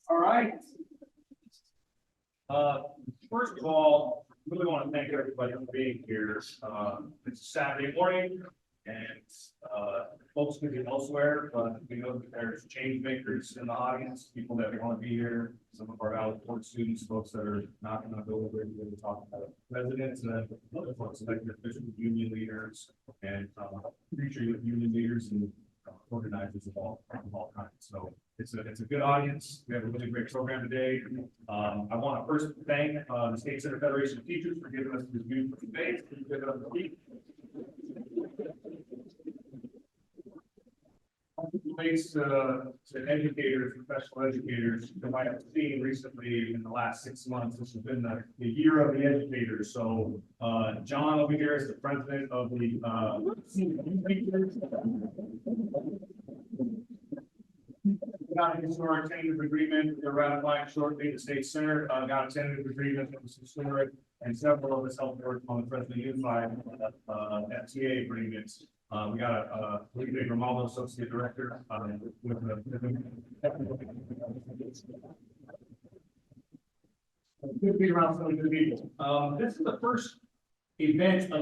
All right. First of all, really want to thank everybody for being here. It's a Saturday morning, and folks can be elsewhere, but we know that there's change makers in the audience, people that want to be here. Some of our out-of-court students, folks that are not going to go over and really talk about residents, and then other folks like your official union leaders and future union leaders and organizers of all kinds. So it's a good audience. We have a really great program today. I want to first thank the State Center Federation of Teachers for giving us this beautiful space. Give it up to me. Relates to educators, professional educators, you might have seen recently in the last 6 months, this has been the year of the educators. So John over here is the president of the got a historic tentative agreement. They're ratifying shortly. The State Center got a tentative agreement that was historic, and several of us helped work on the President Unified FTA agreements. We got a Felipe Grimaldo, Associate Director, with good to be around some good people. This is the first event of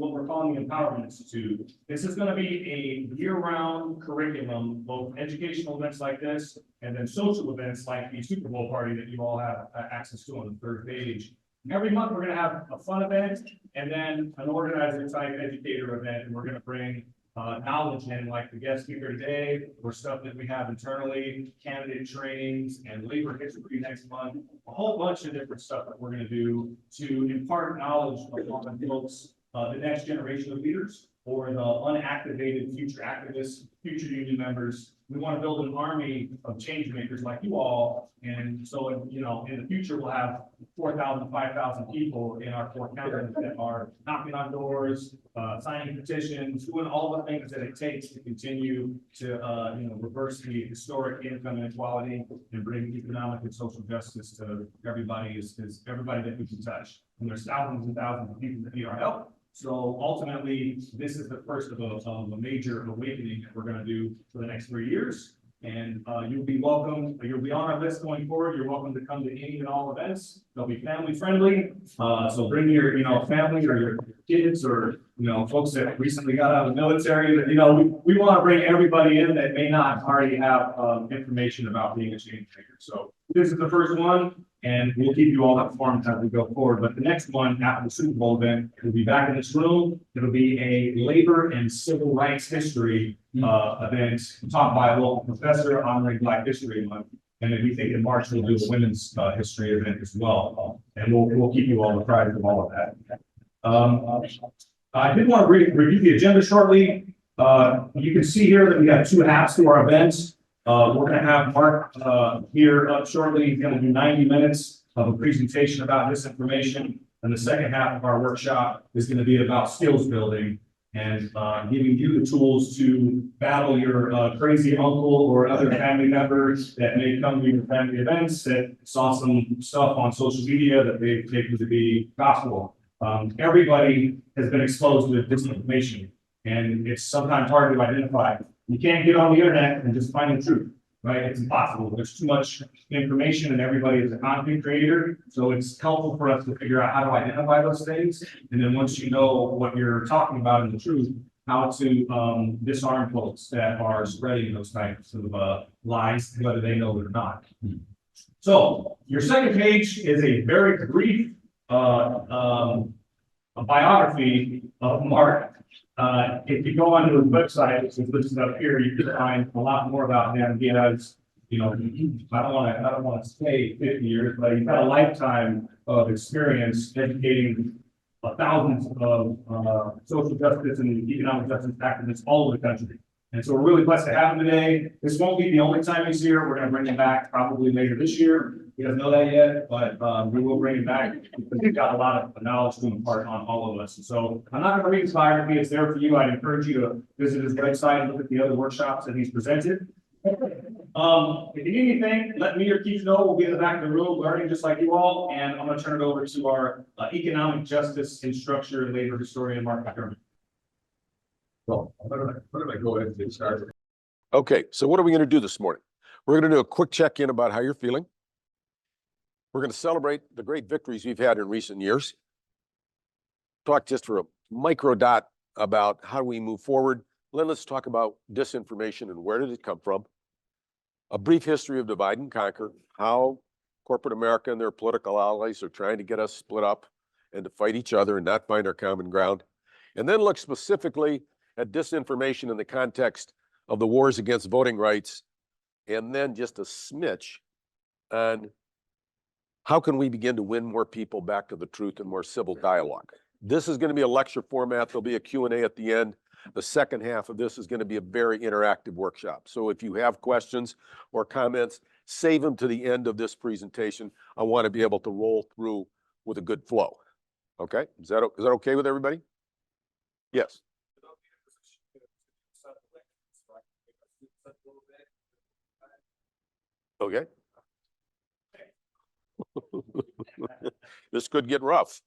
what we're calling the Empowerment Institute. This is going to be a year-round curriculum, both educational events like this, and then social events like the Super Bowl party that you all have access to on the third page. Every month, we're going to have a fun event and then an organizer type educator event, and we're going to bring knowledge in, like the guest speaker today, or stuff that we have internally, candidate trainings and labor history next month, a whole bunch of different stuff that we're going to do to impart knowledge upon folks, the next generation of leaders, or the unactivated future activists, future union members. We want to build an army of change makers like you all. And so, in the future, we'll have 4,000, 5,000 people in our 4 counties that are knocking on doors, signing petitions, doing all the things that it takes to continue to, reverse the historic income inequality and bring economic and social justice to everybody, is everybody that we can touch. And there's thousands and thousands of people that need our help. So ultimately, this is the first of a major awakening that we're going to do for the next 3 years. And you'll be welcome. You'll be on our list going forward. You're welcome to come to any and all events. They'll be family friendly. So bring your, family or your kids or, folks that recently got out of the military. That, we want to bring everybody in that may not already have information about being a change maker. So this is the first one. And we'll keep you all informed as we go forward. But the next one after the Super Bowl event will be back in this room. It'll be a labor and civil rights history event taught by a local professor honoring Black History Month. And then we think in March we'll do a women's history event as well. And we'll keep you all apprised of all of that. I did want to review the agenda shortly. You can see here that we have 2 halves to our events. We're going to have Mark here up shortly. He's going to do 90 minutes of a presentation about disinformation. And the second half of our workshop is going to be about skills building and giving you the tools to battle your crazy uncle or other family members that may come to your family events that saw some stuff on social media that they've taken to be gospel. Everybody has been exposed to disinformation, and it's sometimes hard to identify. You can't get on the internet and just find the truth, right? It's impossible. There's too much information and everybody is a content creator. So it's helpful for us to figure out how to identify those things. And then once you know what you're talking about in the truth, how to disarm folks that are spreading those types of lies, whether they know it or not. So your second page is a very brief a biography of Mark. If you go onto his website, which is listed up here, you can find a lot more about him. He has, I don't want to say 50 years, but he's got a lifetime of experience educating thousands of social justice and economic justice activists all over the country. And so we're really blessed to have him today. This won't be the only time he's here. We're going to bring him back probably later this year. He doesn't know that yet, but we will bring him back because he's got a lot of knowledge to impart on all of us. And so I'm not going to read his biography. It's there for you. I'd encourage you to visit his website and look at the other workshops that he's presented. If you need anything, let me or Keith know. We'll be in the back of the room learning just like you all. And I'm going to turn it over to our economic justice instructor and labor historian, Mark McDermott. Well, why don't I go ahead and get started? Okay, so what are we going to do this morning? We're going to do a quick check-in about how you're feeling. We're going to celebrate the great victories we've had in recent years. Talk just for a micro dot about how we move forward. Then let's talk about disinformation and where did it come from. A brief history of divide and conquer, how corporate America and their political allies are trying to get us split up and to fight each other and not find our common ground. And then look specifically at disinformation in the context of the wars against voting rights, and then just a smidge on how can we begin to win more people back to the truth and more civil dialogue. This is going to be a lecture format. There'll be a Q&A at the end. The second half of this is going to be a very interactive workshop. So if you have questions or comments, save them to the end of this presentation. I want to be able to roll through with a good flow. Okay? Is that okay with everybody? Yes. Okay. This could get rough.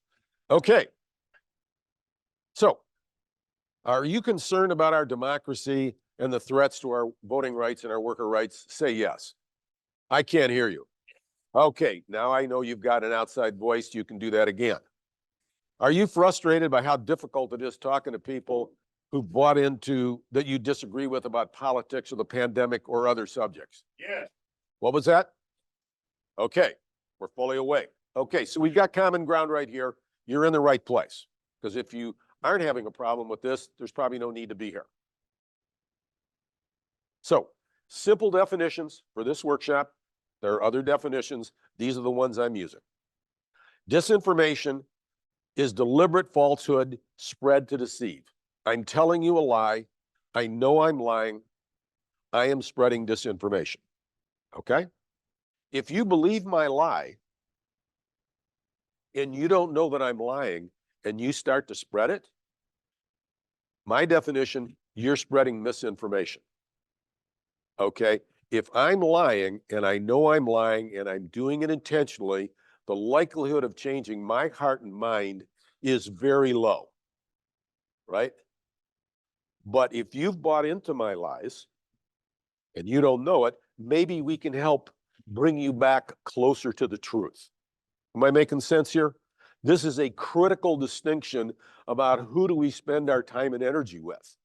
Okay. So, are you concerned about our democracy and the threats to our voting rights and our worker rights? Say yes. I can't hear you. Okay, now I know you've got an outside voice. You can do that again. Are you frustrated by how difficult it is talking to people who bought into that you disagree with about politics or the pandemic or other subjects? Yes. What was that? Okay, we're fully awake. Okay, so we've got common ground right here. You're in the right place. Because if you aren't having a problem with this, there's probably no need to be here. So, simple definitions for this workshop. There are other definitions. These are the ones I'm using. Disinformation is deliberate falsehood spread to deceive. I'm telling you a lie. I know I'm lying. I am spreading disinformation. Okay? If you believe my lie and you don't know that I'm lying and you start to spread it, my definition, you're spreading misinformation. Okay? If I'm lying and I know I'm lying and I'm doing it intentionally, the likelihood of changing my heart and mind is very low, right? But if you've bought into my lies and you don't know it, maybe we can help bring you back closer to the truth. Am I making sense here? This is a critical distinction about who do we spend our time and energy with.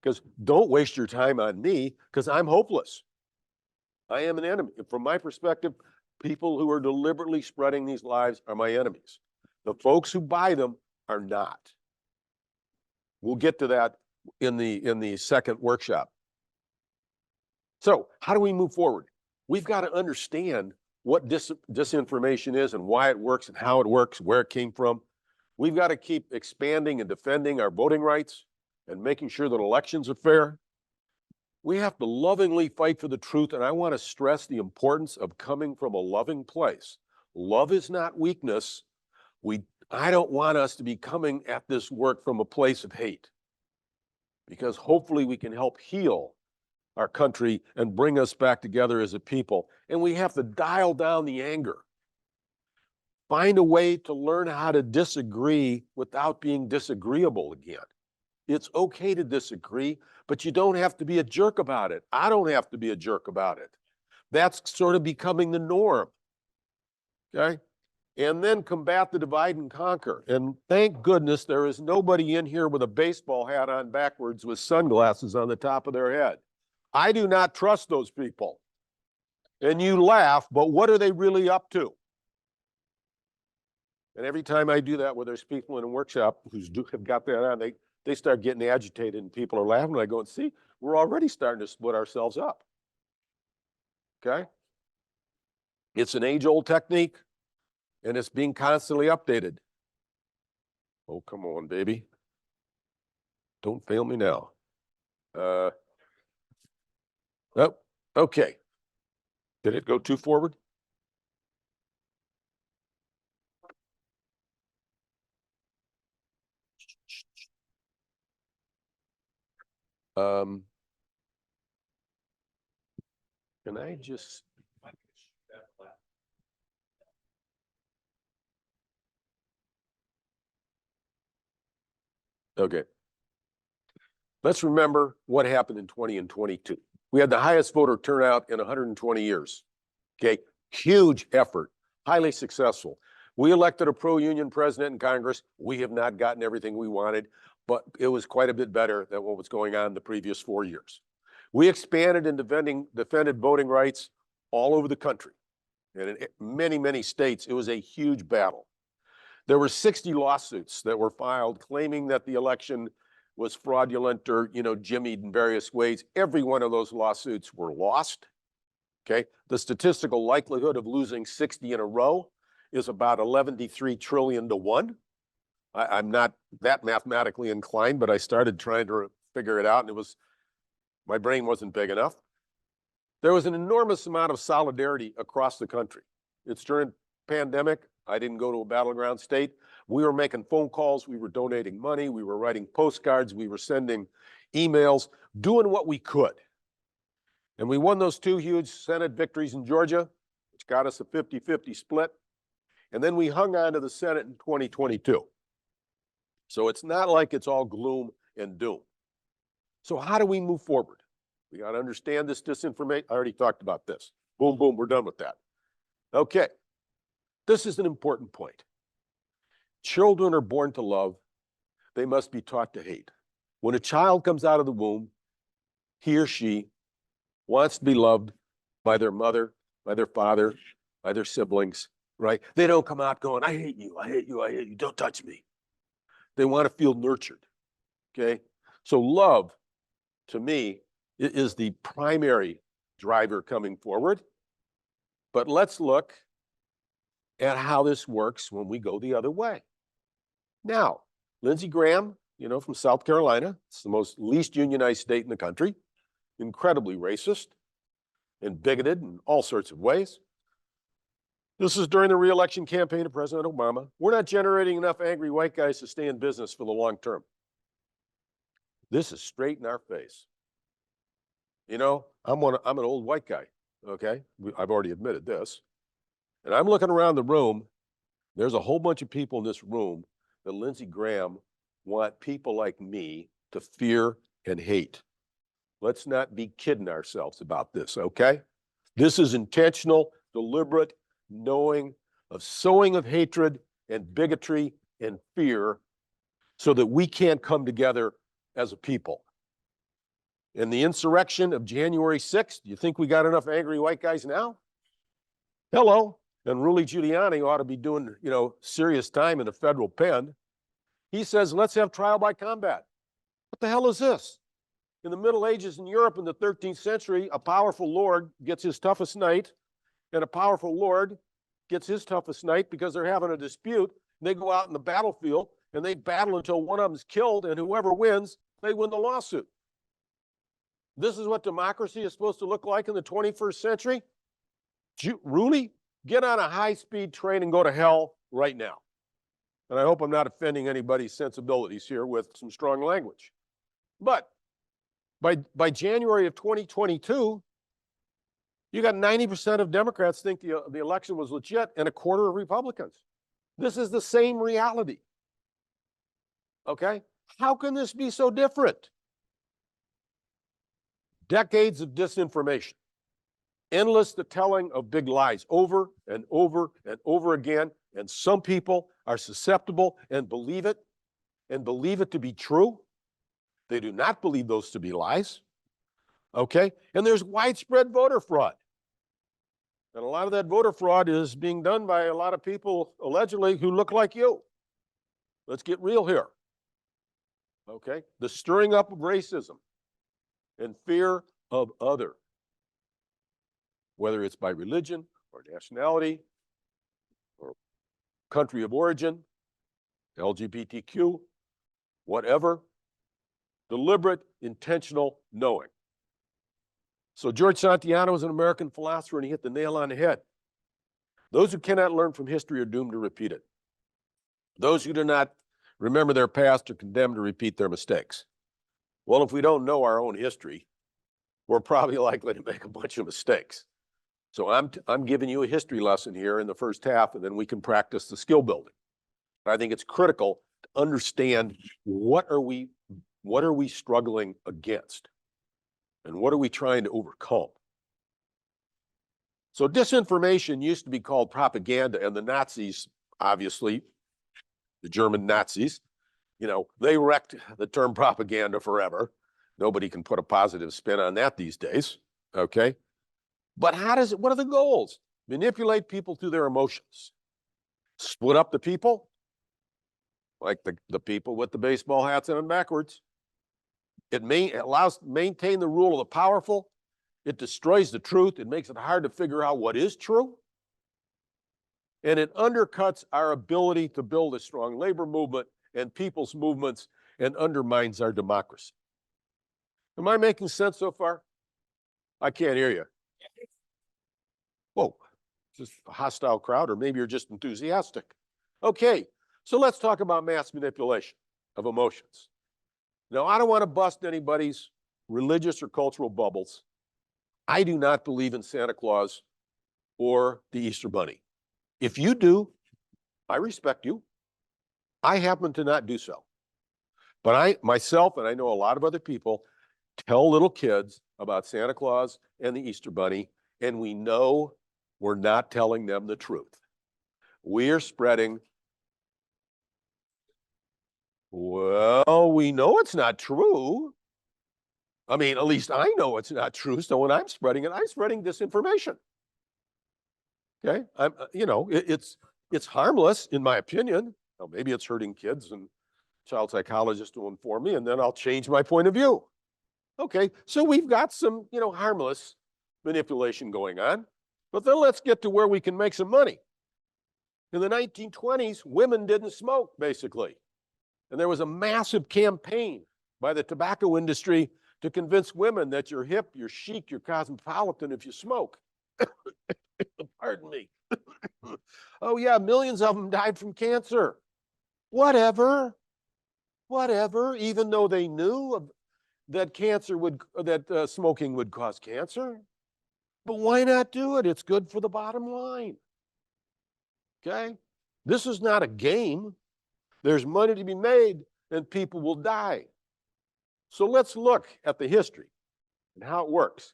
Because don't waste your time on me, because I'm hopeless. I am an enemy. From my perspective, people who are deliberately spreading these lies are my enemies. The folks who buy them are not. We'll get to that in the second workshop. So how do we move forward? We've got to understand what disinformation is and why it works and how it works, where it came from. We've got to keep expanding and defending our voting rights and making sure that elections are fair. We have to lovingly fight for the truth, and I want to stress the importance of coming from a loving place. Love is not weakness. I don't want us to be coming at this work from a place of hate, because hopefully we can help heal our country and bring us back together as a people. And we have to dial down the anger. Find a way to learn how to disagree without being disagreeable again. It's okay to disagree, but you don't have to be a jerk about it. I don't have to be a jerk about it. That's sort of becoming the norm. Okay? And then combat the divide and conquer. And thank goodness there is nobody in here with a baseball hat on backwards with sunglasses on the top of their head. I do not trust those people. And you laugh, but what are they really up to? And every time I do that where there's people in a workshop who have got that on, they start getting agitated and people are laughing. And I go, and see, we're already starting to split ourselves up. Okay? It's an age-old technique, and it's being constantly updated. Oh, come on, baby. Don't fail me now. Oh, okay. Did it go too forward? Can I just... Okay. Let's remember what happened in 20 and 22. We had the highest voter turnout in 120 years. Okay, huge effort, highly successful. We elected a pro-union president in Congress. We have not gotten everything we wanted, but it was quite a bit better than what was going on the previous 4 years. We expanded and defended voting rights all over the country. And in many, many states, it was a huge battle. There were 60 lawsuits that were filed claiming that the election was fraudulent or, jimmied in various ways. Every one of those lawsuits were lost. Okay, the statistical likelihood of losing 60 in a row is about 11 trillion to 1. I'm not that mathematically inclined, but I started trying to figure it out, and my brain wasn't big enough. There was an enormous amount of solidarity across the country. It's during pandemic. I didn't go to a battleground state. We were making phone calls. We were donating money. We were writing postcards. We were sending emails, doing what we could. And we won those 2 huge Senate victories in Georgia, which got us a 50-50 split. And then we hung on to the Senate in 2022. So it's not like it's all gloom and doom. So how do we move forward? We got to understand this disinformation. I already talked about this. Boom, boom, we're done with that. Okay, this is an important point. Children are born to love. They must be taught to hate. When a child comes out of the womb, he or she wants to be loved by their mother, by their father, by their siblings, right? They don't come out going, I hate you, I hate you, I hate you, don't touch me. They want to feel nurtured, okay? So love, to me, is the primary driver coming forward. But let's look at how this works when we go the other way. Now, Lindsey Graham, from South Carolina, it's the most least unionized state in the country, incredibly racist and bigoted in all sorts of ways. This is during the re-election campaign of President Obama. We're not generating enough angry white guys to stay in business for the long term. This is straight in our face. I'm an old white guy, okay? I've already admitted this. And I'm looking around the room. There's a whole bunch of people in this room that Lindsey Graham want people like me to fear and hate. Let's not be kidding ourselves about this, okay? This is intentional, deliberate, knowing of sowing of hatred and bigotry and fear so that we can't come together as a people. In the insurrection of January 6th, do you think we got enough angry white guys now? Hello. And Rudy Giuliani ought to be doing, serious time in a federal pen. He says, let's have trial by combat. What the hell is this? In the Middle Ages in Europe in the 13th century, a powerful lord gets his toughest knight, and a powerful lord gets his toughest knight because they're having a dispute. They go out in the battlefield, and they battle until one of them is killed, and whoever wins, they win the lawsuit. This is what democracy is supposed to look like in the 21st century? Rudy, get on a high-speed train and go to hell right now. And I hope I'm not offending anybody's sensibilities here with some strong language. But by January of 2022, you got 90% of Democrats think the election was legit and a quarter of Republicans. This is the same reality. Okay? How can this be so different? Decades of disinformation, endless the telling of big lies over and over and over again, and some people are susceptible and believe it to be true. They do not believe those to be lies, okay? And there's widespread voter fraud. And a lot of that voter fraud is being done by a lot of people, allegedly, who look like you. Let's get real here, okay? The stirring up of racism and fear of other, whether it's by religion or nationality or country of origin, LGBTQ, whatever, deliberate, intentional knowing. So George Santayana was an American philosopher, and he hit the nail on the head. Those who cannot learn from history are doomed to repeat it. Those who do not remember their past are condemned to repeat their mistakes. Well, if we don't know our own history, we're probably likely to make a bunch of mistakes. So I'm giving you a history lesson here in the first half, and then we can practice the skill building. I think it's critical to understand what are we struggling against. And what are we trying to overcome? So disinformation used to be called propaganda, and the Nazis, obviously, the German Nazis, they wrecked the term propaganda forever. Nobody can put a positive spin on that these days, okay? But what are the goals? Manipulate people through their emotions. Split up the people, like the people with the baseball hats on backwards. It allows maintain the rule of the powerful. It destroys the truth. It makes it hard to figure out what is true. And it undercuts our ability to build a strong labor movement and people's movements and undermines our democracy. Am I making sense so far? I can't hear you. Whoa, just a hostile crowd, or maybe you're just enthusiastic. Okay, so let's talk about mass manipulation of emotions. Now, I don't want to bust anybody's religious or cultural bubbles. I do not believe in Santa Claus or the Easter Bunny. If you do, I respect you. I happen to not do so. But I myself, and I know a lot of other people, tell little kids about Santa Claus and the Easter Bunny, and we know we're not telling them the truth. We are spreading, well, we know it's not true. I mean, at least I know it's not true. So when I'm spreading it, I'm spreading disinformation. Okay, it's harmless in my opinion. Now, maybe it's hurting kids, and child psychologists will inform me, and then I'll change my point of view. Okay, so we've got some, harmless manipulation going on, but then let's get to where we can make some money. In the 1920s, women didn't smoke, basically. And there was a massive campaign by the tobacco industry to convince women that you're hip, you're chic, you're cosmopolitan if you smoke. Pardon me. Oh yeah, millions of them died from cancer. Whatever, even though they knew that smoking would cause cancer. But why not do it? It's good for the bottom line. Okay? This is not a game. There's money to be made and people will die. So let's look at the history and how it works.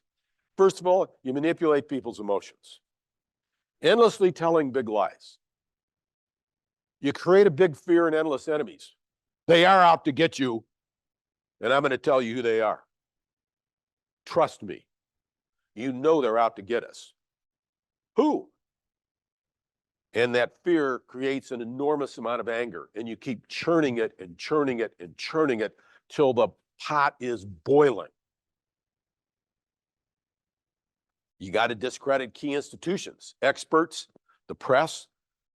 First of all, you manipulate people's emotions, endlessly telling big lies. You create a big fear and endless enemies. They are out to get you, and I'm going to tell you who they are. Trust me. You know they're out to get us. Who? And that fear creates an enormous amount of anger, and you keep churning it and churning it and churning it till the pot is boiling. You got to discredit key institutions, experts, the press,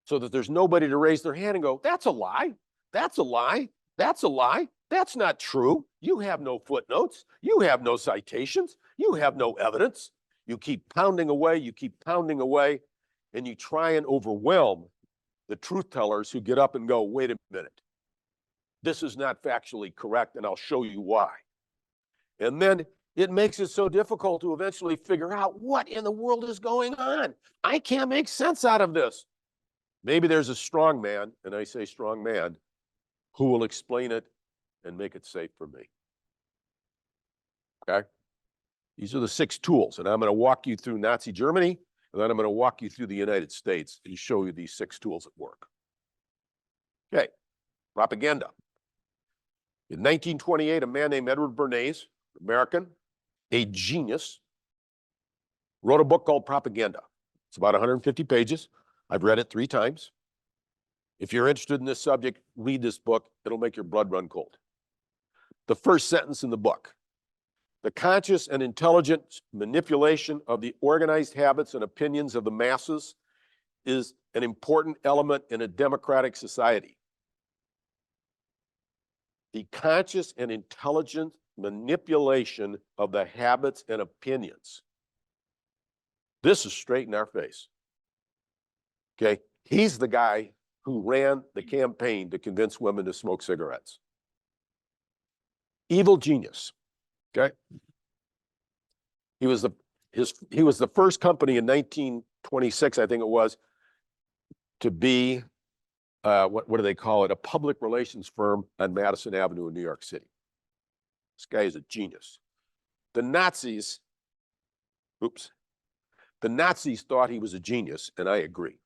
so that there's nobody to raise their hand and go, that's a lie, that's a lie, that's a lie, that's not true. You have no footnotes, you have no citations, you have no evidence. You keep pounding away, and you try and overwhelm the truth tellers who get up and go, wait a minute, this is not factually correct, and I'll show you why. And then it makes it so difficult to eventually figure out what in the world is going on. I can't make sense out of this. Maybe there's a strong man, and I say strong man, who will explain it and make it safe for me. Okay? These are the 6 tools, and I'm going to walk you through Nazi Germany, and then I'm going to walk you through the United States and show you these 6 tools at work. Okay, propaganda. In 1928, a man named Edward Bernays, American, a genius, wrote a book called Propaganda. It's about 150 pages. I've read it 3 times. If you're interested in this subject, read this book. It'll make your blood run cold. The first sentence in the book: the conscious and intelligent manipulation of the organized habits and opinions of the masses is an important element in a democratic society. The conscious and intelligent manipulation of the habits and opinions. This is straight in our face. Okay, he's the guy who ran the campaign to convince women to smoke cigarettes. Evil genius. Okay, he was the first company in 1926, I think it was, to be what do they call it? A public relations firm on Madison Avenue in New York City. This guy is a genius. the Nazis thought he was a genius, and I agree.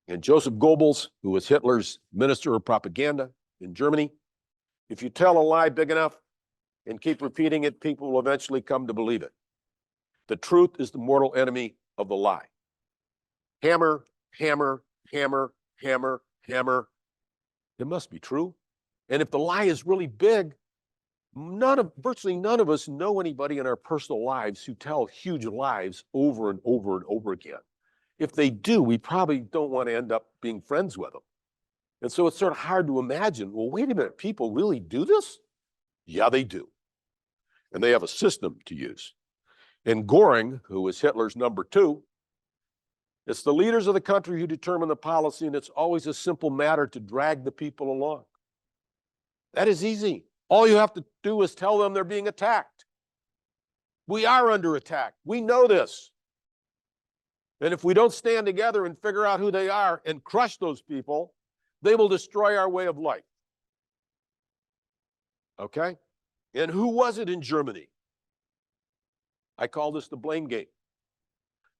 And Joseph Goebbels, who was Hitler's minister of propaganda in Germany, if you tell a lie big enough and keep repeating it, people will eventually come to believe it. The truth is the mortal enemy of the lie. Hammer, hammer, hammer, hammer, hammer. It must be true. And if the lie is really big, virtually none of us know anybody in our personal lives who tell huge lies over and over and over again. If they do, we probably don't want to end up being friends with them. And so it's sort of hard to imagine, well, wait a minute, people really do this? Yeah, they do. And they have a system to use. And Goring, who was Hitler's number 2, it's the leaders of the country who determine the policy, and it's always a simple matter to drag the people along. That is easy. All you have to do is tell them they're being attacked. We are under attack. We know this. And if we don't stand together and figure out who they are and crush those people, they will destroy our way of life. Okay? And who was it in Germany? I call this the blame game.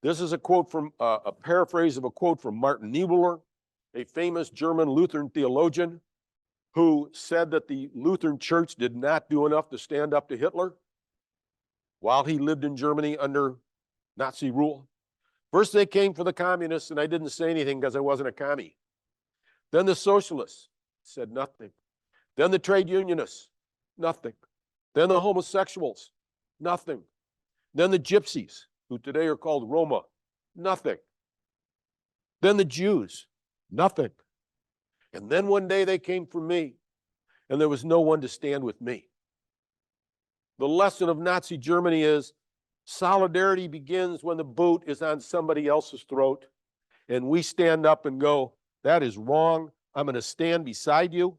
This is a quote from, a paraphrase of a quote from Martin Niemöller, a famous German Lutheran theologian who said that the Lutheran Church did not do enough to stand up to Hitler while he lived in Germany under Nazi rule. First they came for the communists, and I didn't say anything because I wasn't a commie. Then the socialists said nothing. Then the trade unionists, nothing. Then the homosexuals, nothing. Then the gypsies, who today are called Roma, nothing. Then the Jews, nothing. And then one day they came for me, and there was no one to stand with me. The lesson of Nazi Germany is solidarity begins when the boot is on somebody else's throat, and we stand up and go, that is wrong. I'm going to stand beside you,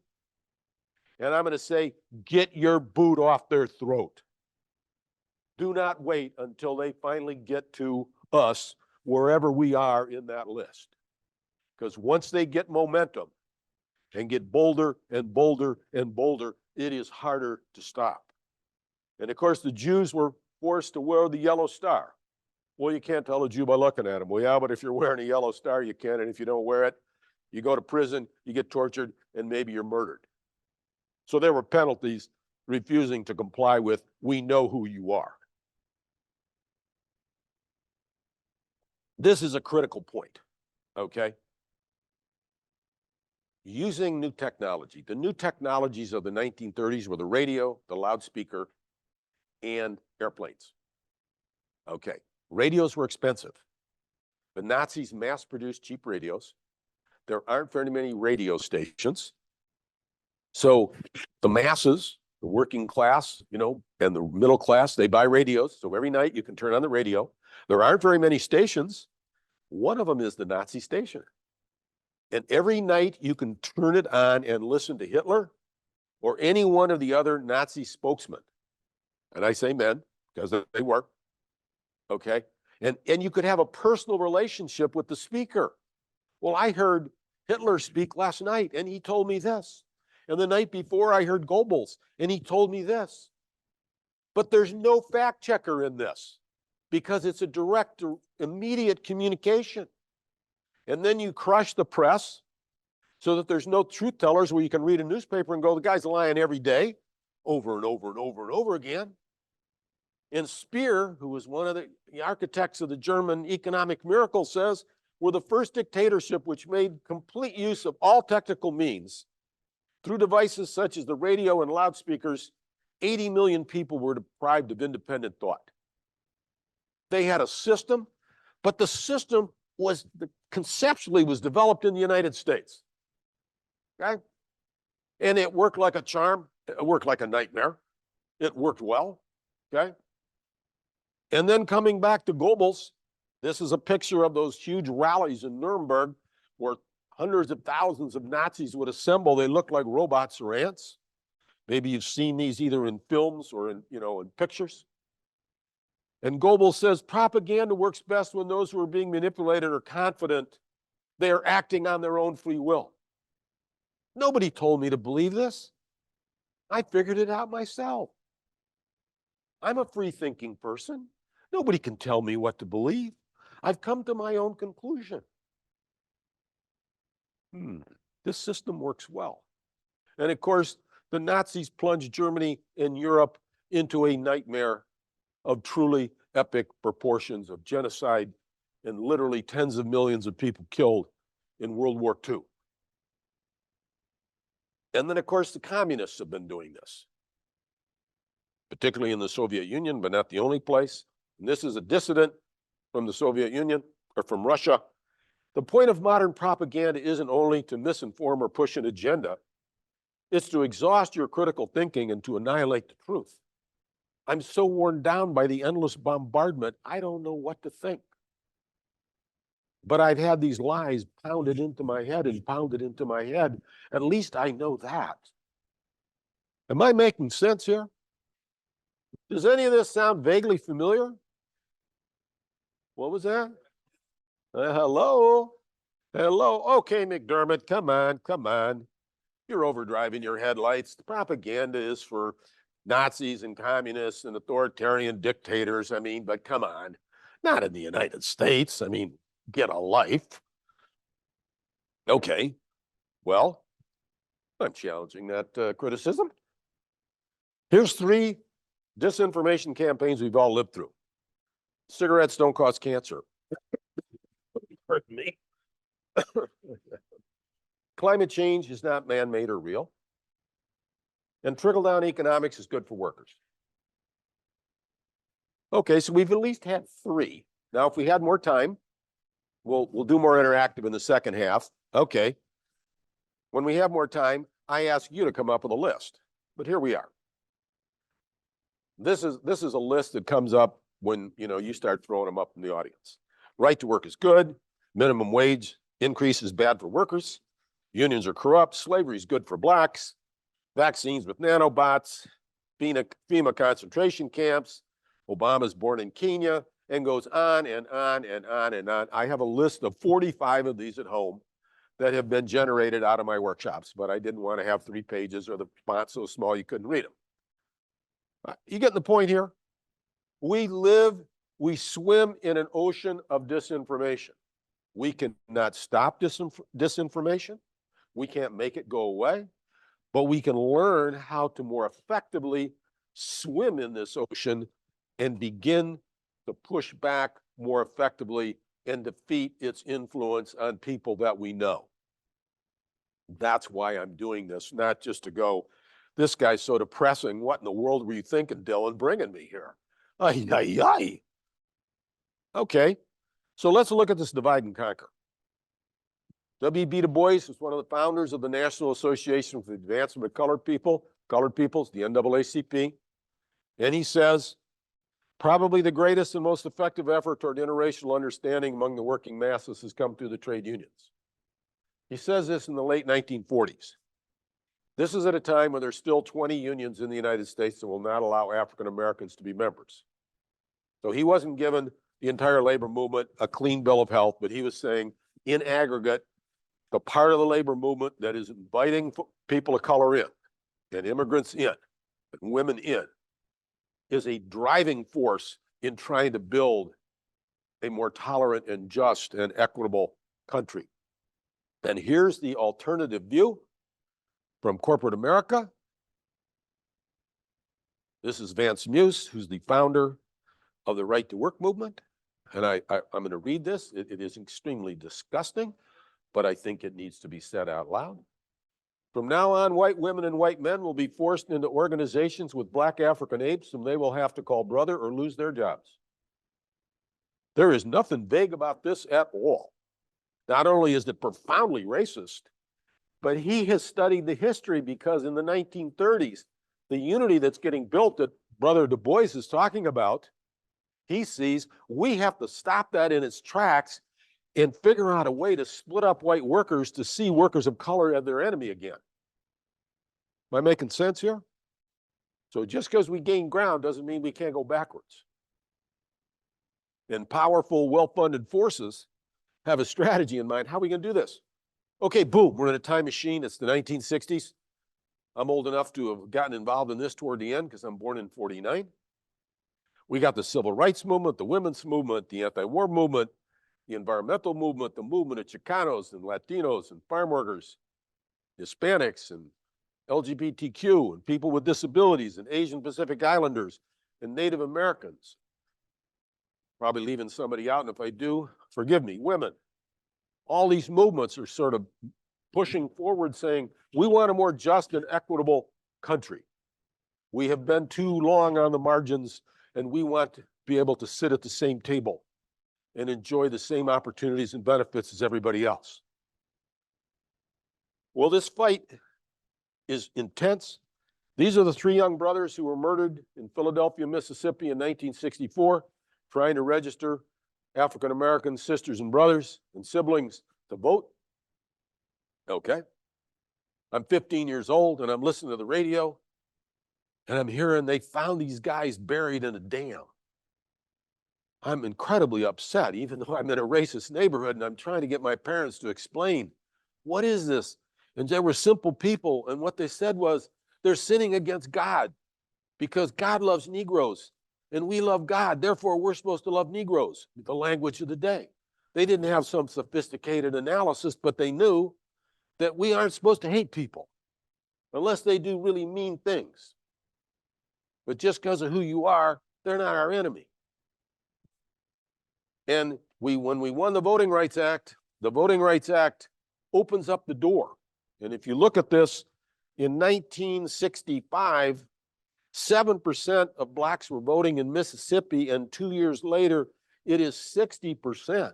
and I'm going to say, get your boot off their throat. Do not wait until they finally get to us, wherever we are in that list. Because once they get momentum and get bolder and bolder and bolder, it is harder to stop. And of course, the Jews were forced to wear the yellow star. Well, you can't tell a Jew by looking at him. Well, yeah, but if you're wearing a yellow star, you can. And if you don't wear it, you go to prison, you get tortured, and maybe you're murdered. So there were penalties refusing to comply with, we know who you are. This is a critical point, okay? Using new technology. The new technologies of the 1930s were the radio, the loudspeaker, and airplanes. Okay, radios were expensive. The Nazis mass-produced cheap radios. There aren't very many radio stations. So the masses, the working class, and the middle class, they buy radios. So every night you can turn on the radio. There aren't very many stations. One of them is the Nazi station. And every night you can turn it on and listen to Hitler or any one of the other Nazi spokesmen. And I say men, because they were, okay? And you could have a personal relationship with the speaker. Well, I heard Hitler speak last night, and he told me this. And the night before, I heard Goebbels, and he told me this. But there's no fact checker in this because it's a direct, immediate communication. And then you crush the press so that there's no truth tellers where you can read a newspaper and go, the guy's lying every day, over and over and over and over again. And Speer, who was one of the architects of the German economic miracle, says, we're the first dictatorship which made complete use of all technical means. Through devices such as the radio and loudspeakers, 80 million people were deprived of independent thought. They had a system, but the system conceptually was developed in the United States. Okay? And it worked like a charm. It worked like a nightmare. It worked well. Okay? And then coming back to Goebbels, this is a picture of those huge rallies in Nuremberg where hundreds of thousands of Nazis would assemble. They looked like robots or ants. Maybe you've seen these either in films or in pictures. And Goebbels says propaganda works best when those who are being manipulated are confident they are acting on their own free will. Nobody told me to believe this. I figured it out myself. I'm a free-thinking person. Nobody can tell me what to believe. I've come to my own conclusion. This system works well. And of course, the Nazis plunged Germany and Europe into a nightmare of truly epic proportions of genocide and literally tens of millions of people killed in World War II. And then, of course, the communists have been doing this, particularly in the Soviet Union, but not the only place. And this is a dissident from the Soviet Union or from Russia. The point of modern propaganda isn't only to misinform or push an agenda. It's to exhaust your critical thinking and to annihilate the truth. I'm so worn down by the endless bombardment, I don't know what to think. But I've had these lies pounded into my head and pounded into my head. At least I know that. Am I making sense here? Does any of this sound vaguely familiar? What was that? Hello? Hello? Okay, McDermott, come on, come on. You're overdriving your headlights. The propaganda is for Nazis and communists and authoritarian dictators. I mean, but come on, not in the United States. I mean, get a life. Okay, well, I'm challenging that criticism. Here's 3 disinformation campaigns we've all lived through. Cigarettes don't cause cancer. Pardon me. Climate change is not man-made or real. And trickle-down economics is good for workers. Okay, so we've at least had 3. Now, if we had more time, we'll do more interactive in the second half. Okay. When we have more time, I ask you to come up with a list. But here we are. This is a list that comes up when you start throwing them up in the audience. Right to work is good. Minimum wage increase is bad for workers. Unions are corrupt. Slavery is good for blacks. Vaccines with nanobots. FEMA concentration camps. Obama's born in Kenya, and goes on and on and on and on. I have a list of 45 of these at home that have been generated out of my workshops, but I didn't want to have 3 pages or the font so small you couldn't read them. You getting the point here? We swim in an ocean of disinformation. We cannot stop disinformation. We can't make it go away, but we can learn how to more effectively swim in this ocean and begin to push back more effectively and defeat its influence on people that we know. That's why I'm doing this, not just to go, this guy's so depressing. What in the world were you thinking, Dylan, bringing me here? Ay, ay, ay. Okay, so let's look at this divide and conquer. W.B. Du Bois is one of the founders of the National Association for the Advancement of Colored Peoples, the NAACP, and he says, probably the greatest and most effective effort toward interracial understanding among the working masses has come through the trade unions. He says this in the late 1940s. This is at a time when there's still 20 unions in the United States that will not allow African Americans to be members. So he wasn't given the entire labor movement a clean bill of health, but he was saying, in aggregate, the part of the labor movement that is inviting people of color in, and immigrants in, and women in, is a driving force in trying to build a more tolerant and just and equitable country. And here's the alternative view from corporate America. This is Vance Muse, who's the founder of the Right to Work movement. And I'm going to read this. It is extremely disgusting, but I think it needs to be said out loud. From now on, white women and white men will be forced into organizations with black African apes whom they will have to call brother or lose their jobs. There is nothing vague about this at all. Not only is it profoundly racist, but he has studied the history, because in the 1930s, the unity that's getting built that Brother Du Bois is talking about, he sees we have to stop that in its tracks and figure out a way to split up white workers to see workers of color as their enemy again. Am I making sense here? So just because we gain ground doesn't mean we can't go backwards. And powerful, well-funded forces have a strategy in mind. How are we going to do this? Okay, boom, we're in a time machine. It's the 1960s. I'm old enough to have gotten involved in this toward the end because I'm born in '49. We got the civil rights movement, the women's movement, the anti-war movement, the environmental movement, the movement of Chicanos and Latinos and farm workers, Hispanics and LGBTQ and people with disabilities and Asian Pacific Islanders and Native Americans. Probably leaving somebody out, and if I do, forgive me, women. All these movements are sort of pushing forward saying, we want a more just and equitable country. We have been too long on the margins, and we want to be able to sit at the same table and enjoy the same opportunities and benefits as everybody else. Well, this fight is intense. These are the three young brothers who were murdered in Philadelphia, Mississippi in 1964, trying to register African-American sisters and brothers and siblings to vote. Okay. I'm 15 years old and I'm listening to the radio and I'm hearing they found these guys buried in a dam. I'm incredibly upset, even though I'm in a racist neighborhood and I'm trying to get my parents to explain, what is this? And they were simple people, and what they said was, they're sinning against God because God loves Negroes and we love God, therefore we're supposed to love Negroes, the language of the day. They didn't have some sophisticated analysis, but they knew that we aren't supposed to hate people unless they do really mean things. But just because of who you are, they're not our enemy. And when we won the Voting Rights Act opens up the door. And if you look at this, in 1965, 7% of blacks were voting in Mississippi, and 2 years later, it is 60%.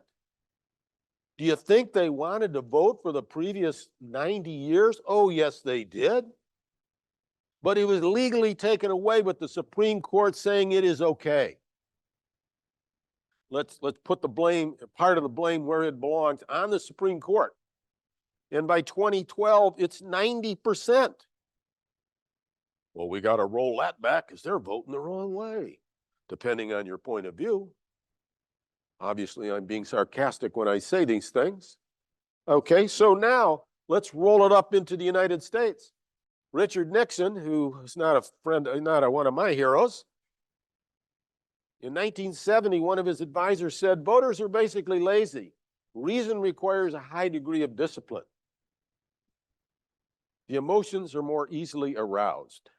Do you think they wanted to vote for the previous 90 years? Oh, yes, they did. But it was legally taken away with the Supreme Court saying it is okay. Let's put the blame, part of the blame where it belongs, on the Supreme Court. And by 2012, it's 90%. Well, we got to roll that back because they're voting the wrong way, depending on your point of view. Obviously, I'm being sarcastic when I say these things. Okay, so now let's roll it up into the United States. Richard Nixon, who is not a friend, not one of my heroes, in 1970, one of his advisors said, voters are basically lazy. Reason requires a high degree of discipline. The emotions are more easily aroused.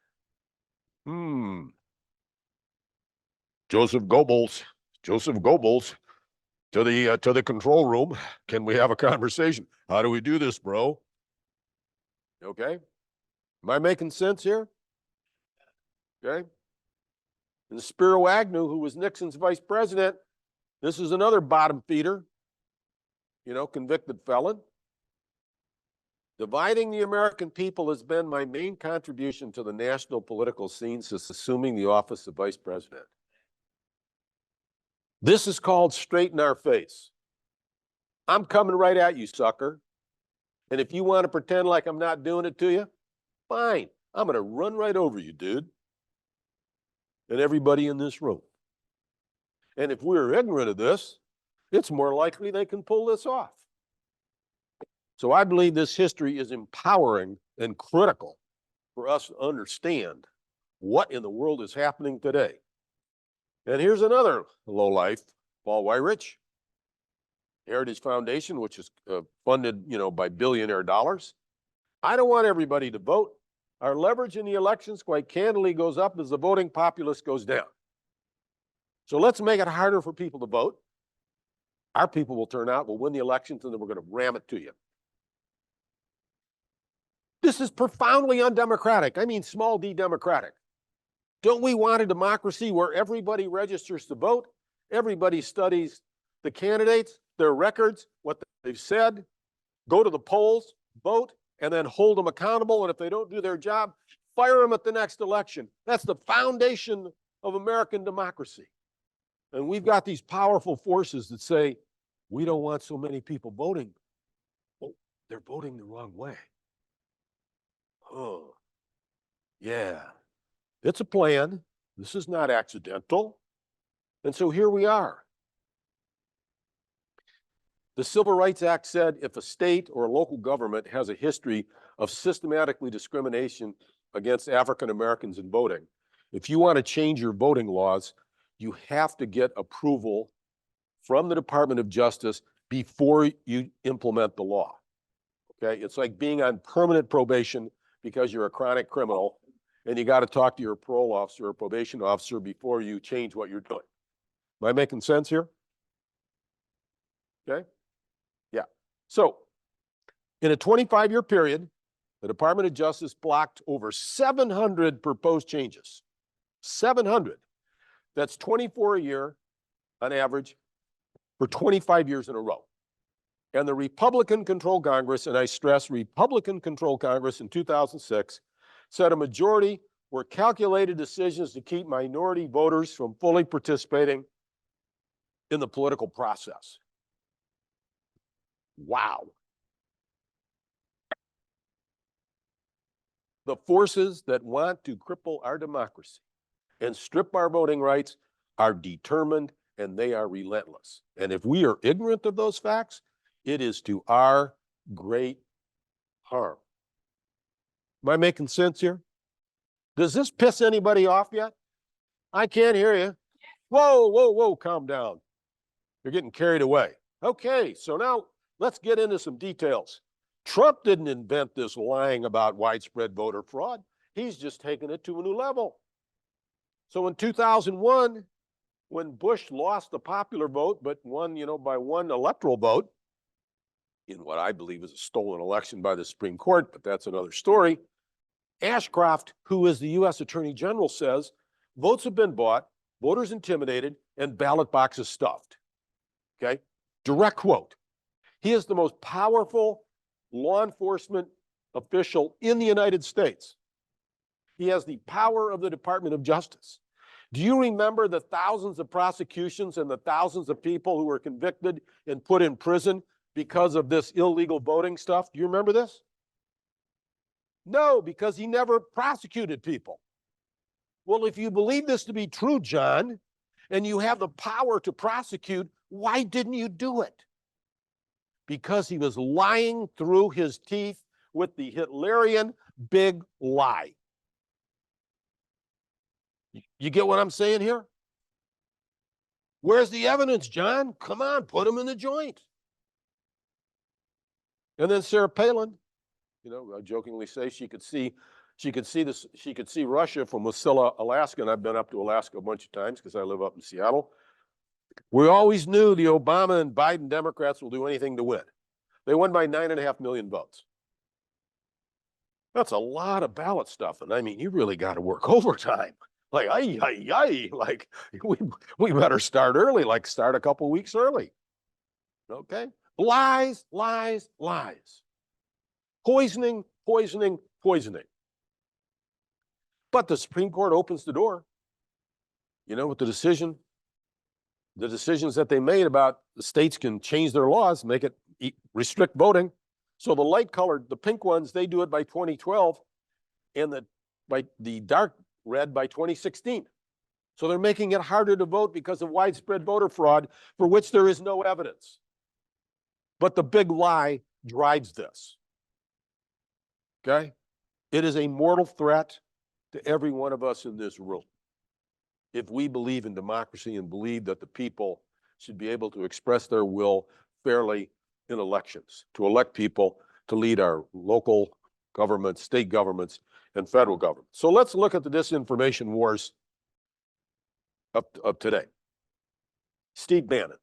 Joseph Goebbels, to the control room. Can we have a conversation? How do we do this, bro? Okay. Am I making sense here? Okay. And Spiro Agnew, who was Nixon's vice president, this is another bottom feeder, convicted felon. Dividing the American people has been my main contribution to the national political scene since assuming the office of vice president. This is called straight in our face. I'm coming right at you, sucker. And if you want to pretend like I'm not doing it to you, fine. I'm going to run right over you, dude. And everybody in this room. And if we're ignorant of this, it's more likely they can pull this off. So I believe this history is empowering and critical for us to understand what in the world is happening today. And here's another lowlife, Paul Weyrich, Heritage Foundation, which is funded, by billionaire dollars. I don't want everybody to vote. Our leverage in the elections quite candidly goes up as the voting populace goes down. So let's make it harder for people to vote. Our people will turn out, we'll win the elections, and then we're going to ram it to you. This is profoundly undemocratic. I mean, small d democratic. Don't we want a democracy where everybody registers to vote? Everybody studies the candidates, their records, what they've said, go to the polls, vote, and then hold them accountable. And if they don't do their job, fire them at the next election. That's the foundation of American democracy. And we've got these powerful forces that say, we don't want so many people voting. Oh, they're voting the wrong way. Oh, yeah. It's a plan. This is not accidental. And so here we are. The Civil Rights Act said if a state or a local government has a history of systematically discrimination against African Americans in voting, if you want to change your voting laws, you have to get approval from the Department of Justice before you implement the law. Okay, it's like being on permanent probation because you're a chronic criminal, and you got to talk to your parole officer or probation officer before you change what you're doing. Am I making sense here? Okay, yeah. So in a 25-year period, the Department of Justice blocked over 700 proposed changes. 700. That's 24 a year on average for 25 years in a row. And the Republican-controlled Congress, and I stress Republican-controlled Congress in 2006, said a majority were calculated decisions to keep minority voters from fully participating in the political process. Wow. The forces that want to cripple our democracy and strip our voting rights are determined, and they are relentless. And if we are ignorant of those facts, it is to our great harm. Am I making sense here? Does this piss anybody off yet? I can't hear you. Whoa, whoa, whoa, calm down. You're getting carried away. Okay, so now let's get into some details. Trump didn't invent this lying about widespread voter fraud. He's just taken it to a new level. So in 2001, when Bush lost the popular vote, but won, by one electoral vote, in what I believe is a stolen election by the Supreme Court, but that's another story, Ashcroft, who is the U.S. Attorney General, says votes have been bought, voters intimidated, and ballot boxes stuffed. Okay? Direct quote. He is the most powerful law enforcement official in the United States. He has the power of the Department of Justice. Do you remember the thousands of prosecutions and the thousands of people who were convicted and put in prison because of this illegal voting stuff? Do you remember this? No, because he never prosecuted people. Well, if you believe this to be true, John, and you have the power to prosecute, why didn't you do it? Because he was lying through his teeth with the Hitlerian big lie. You get what I'm saying here? Where's the evidence, John? Come on, put him in the joint. And then Sarah Palin, I jokingly say she could see Russia from Wasilla, Alaska, and I've been up to Alaska a bunch of times because I live up in Seattle. We always knew the Obama and Biden Democrats will do anything to win. They won by 9.5 million votes. That's a lot of ballot stuff, and I mean, you really got to work overtime. Like, like we better start early, like start a couple weeks early. Okay? Lies, lies, lies. Poisoning, poisoning, poisoning. But the Supreme Court opens the door, with the decisions that they made about the states can change their laws, make it restrict voting. So the light colored, the pink ones, they do it by 2012, and the dark red by 2016. So they're making it harder to vote because of widespread voter fraud for which there is no evidence. But the big lie drives this. Okay? It is a mortal threat to every one of us in this room. If we believe in democracy and believe that the people should be able to express their will fairly in elections, to elect people to lead our local governments, state governments, and federal government. So let's look at the disinformation wars of today. Steve Bannon.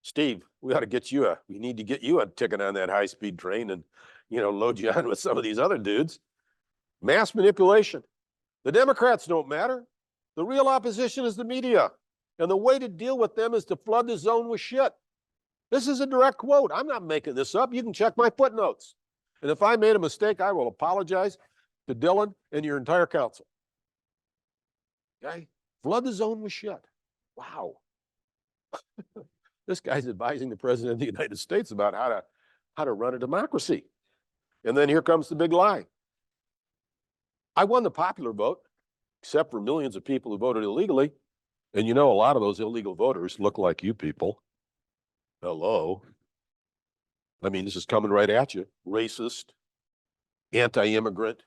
Steve, we need to get you a ticket on that high-speed train and, load you on with some of these other dudes. Mass manipulation. The Democrats don't matter. The real opposition is the media. And the way to deal with them is to flood the zone with shit. This is a direct quote. I'm not making this up. You can check my footnotes. And if I made a mistake, I will apologize to Dylan and your entire council. Okay? Flood the zone with shit. Wow. This guy's advising the president of the United States about how to run a democracy. And then here comes the big lie. I won the popular vote, except for millions of people who voted illegally. And a lot of those illegal voters look like you people. Hello. I mean, this is coming right at you. Racist, anti-immigrant,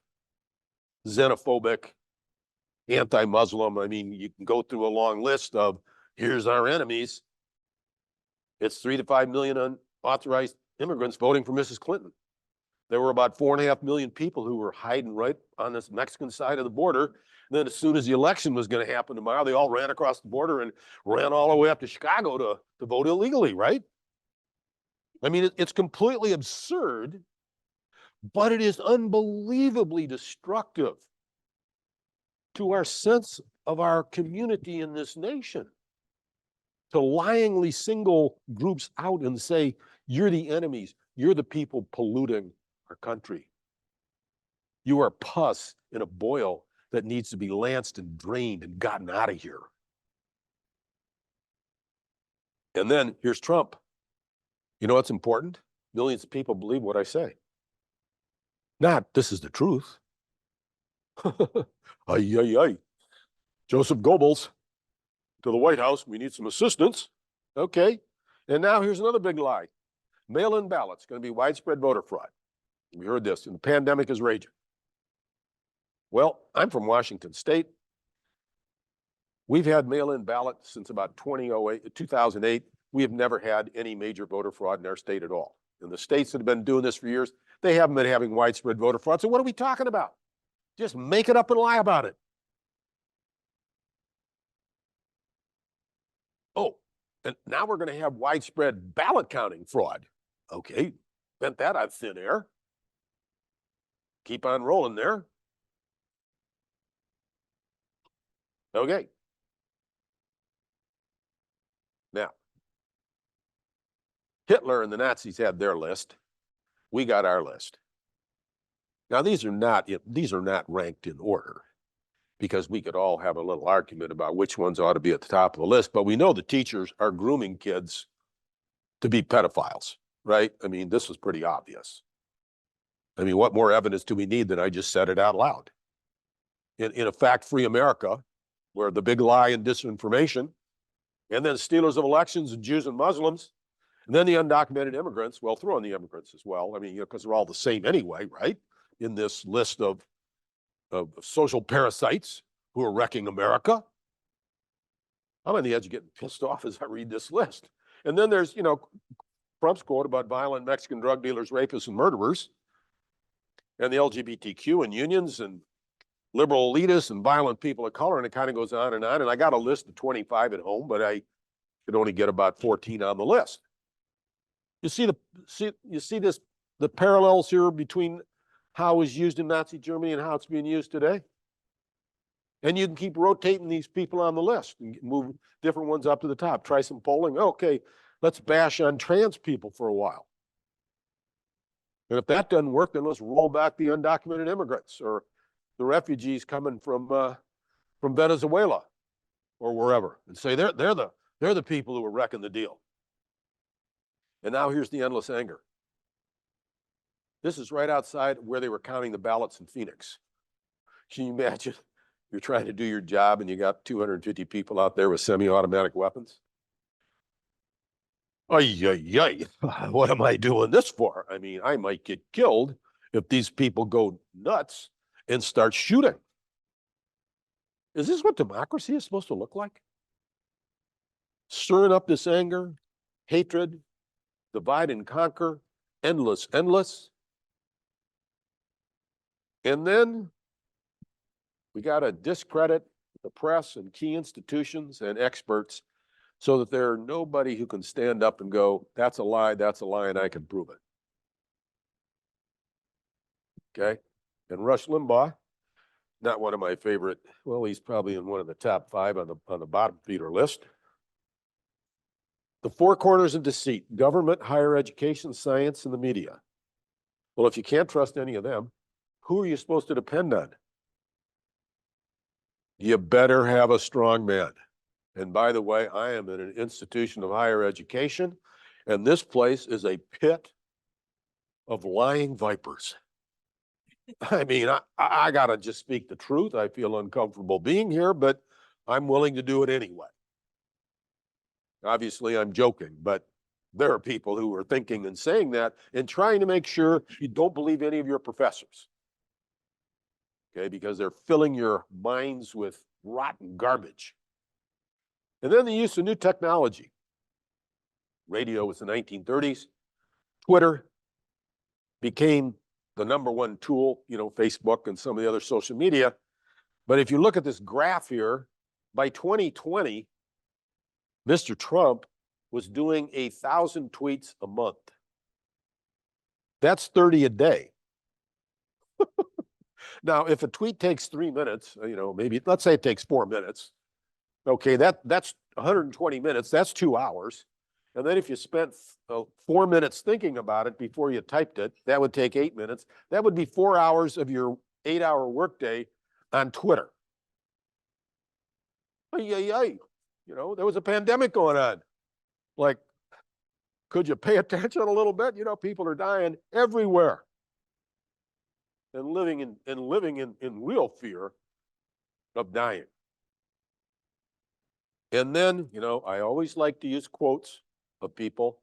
xenophobic, anti-Muslim. I mean, you can go through a long list of here's our enemies. It's 3 to 5 million unauthorized immigrants voting for Mrs. Clinton. There were about 4.5 million people who were hiding right on this Mexican side of the border. And then as soon as the election was going to happen tomorrow, they all ran across the border and ran all the way up to Chicago to vote illegally, right? I mean, it's completely absurd, but it is unbelievably destructive to our sense of our community in this nation. To lyingly single groups out and say, you're the enemies, you're the people polluting our country. You are pus in a boil that needs to be lanced and drained and gotten out of here. And then here's Trump. You know what's important? Millions of people believe what I say. Not, this is the truth. Ay, ay, ay. Joseph Goebbels to the White House, we need some assistance. Okay. And now here's another big lie. Mail-in ballots, going to be widespread voter fraud. We heard this, and the pandemic is raging. Well, I'm from Washington State. We've had mail-in ballots since about 2008. We have never had any major voter fraud in our state at all. In the states that have been doing this for years, they haven't been having widespread voter fraud. So what are we talking about? Just make it up and lie about it. Oh, and now we're going to have widespread ballot counting fraud. Okay, bent that out of thin air. Keep on rolling there. Okay. Now, Hitler and the Nazis had their list. We got our list. Now, these are not ranked in order, because we could all have a little argument about which ones ought to be at the top of the list, but we know the teachers are grooming kids to be pedophiles, right? I mean, this was pretty obvious. I mean, what more evidence do we need than I just said it out loud? In a fact-free America, where the big lie and disinformation, and then stealers of elections and Jews and Muslims, and then the undocumented immigrants, well, throw in the immigrants as well. I mean, you know, because they're all the same anyway, right? In this list of social parasites who are wrecking America. I'm on the edge of getting pissed off as I read this list. And then there's, you know, Trump's quote about violent Mexican drug dealers, rapists, and murderers, and the LGBTQ and unions and liberal elitists and violent people of color, and it kind of goes on. And I got a list of 25 at home, but I could only get about 14 on the list. You see the parallels here between how it was used in Nazi Germany and how it's being used today? And you can keep rotating these people on the list and move different ones up to the top. Try some polling. Okay, let's bash on trans people for a while. And if that doesn't work, then let's roll back the undocumented immigrants or the refugees coming from Venezuela or wherever, and say they're the people who are wrecking the deal. And now here's the endless anger. This is right outside where they were counting the ballots in Phoenix. Can you imagine? You're trying to do your job and you got 250 people out there with semi-automatic weapons. Ay, ay, ay. What am I doing this for? I mean, I might get killed if these people go nuts and start shooting. Is this what democracy is supposed to look like? Stirring up this anger, hatred, divide and conquer, endless. And then we got to discredit the press and key institutions and experts so that there's nobody who can stand up and go, that's a lie, and I can prove it. Okay? And Rush Limbaugh, not one of my favorite, well, he's probably in one of the top 5 on the bottom feeder list. The 4 corners of deceit: government, higher education, science, and the media. Well, if you can't trust any of them, who are you supposed to depend on? You better have a strong man. And by the way, I am in an institution of higher education, and this place is a pit of lying vipers. I mean, I got to just speak the truth. I feel uncomfortable being here, but I'm willing to do it anyway. Obviously, I'm joking, but there are people who are thinking and saying that and trying to make sure you don't believe any of your professors. okay, because they're filling your minds with rotten garbage. And then the use of new technology. Radio was the 1930s. Twitter became the #1 tool, Facebook and some of the other social media. But if you look at this graph here, by 2020, Mr. Trump was doing 1,000 tweets a month. That's 30 a day. Now, if a tweet takes 3 minutes, maybe let's say it takes 4 minutes. Okay, that's 120 minutes. That's 2 hours. And then if you spent 4 minutes thinking about it before you typed it, that would take 8 minutes. That would be 4 hours of your 8-hour workday on Twitter. There was a pandemic going on. Like, could you pay attention a little bit? People are dying everywhere and living in real fear of dying. And then, I always like to use quotes of people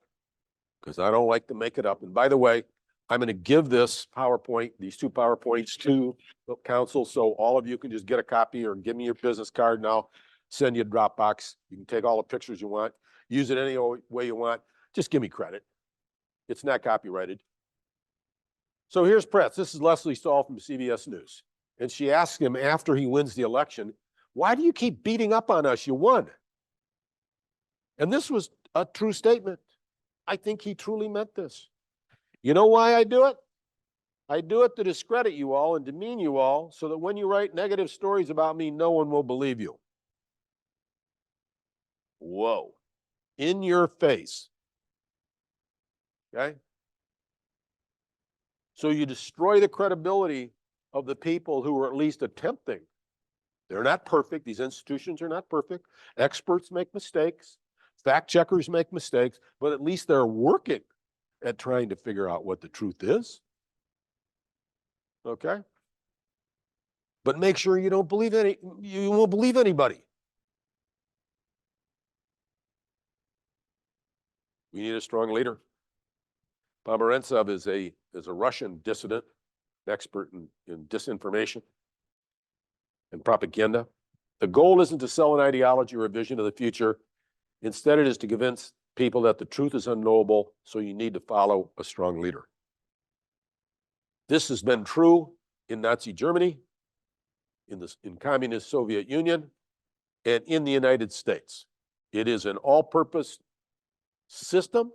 because I don't like to make it up. And by the way, I'm going to give these 2 PowerPoints to the council so all of you can just get a copy or give me your business card and I'll send you a Dropbox. You can take all the pictures you want, use it any way you want. Just give me credit. It's not copyrighted. So here's press. This is Leslie Stahl from CBS News. And she asked him after he wins the election, why do you keep beating up on us? You won. And this was a true statement. I think he truly meant this. You know why I do it? I do it to discredit you all and demean you all so that when you write negative stories about me, no one will believe you. Whoa. In your face. Okay? So you destroy the credibility of the people who are at least attempting. They're not perfect. These institutions are not perfect. Experts make mistakes. Fact checkers make mistakes, but at least they're working at trying to figure out what the truth is. Okay? But make sure you won't believe anybody. We need a strong leader. Pomerantsev is a Russian dissident, expert in disinformation and propaganda. The goal isn't to sell an ideology or a vision of the future. Instead, it is to convince people that the truth is unknowable, so you need to follow a strong leader. This has been true in Nazi Germany, in communist Soviet Union, and in the United States. It is an all-purpose system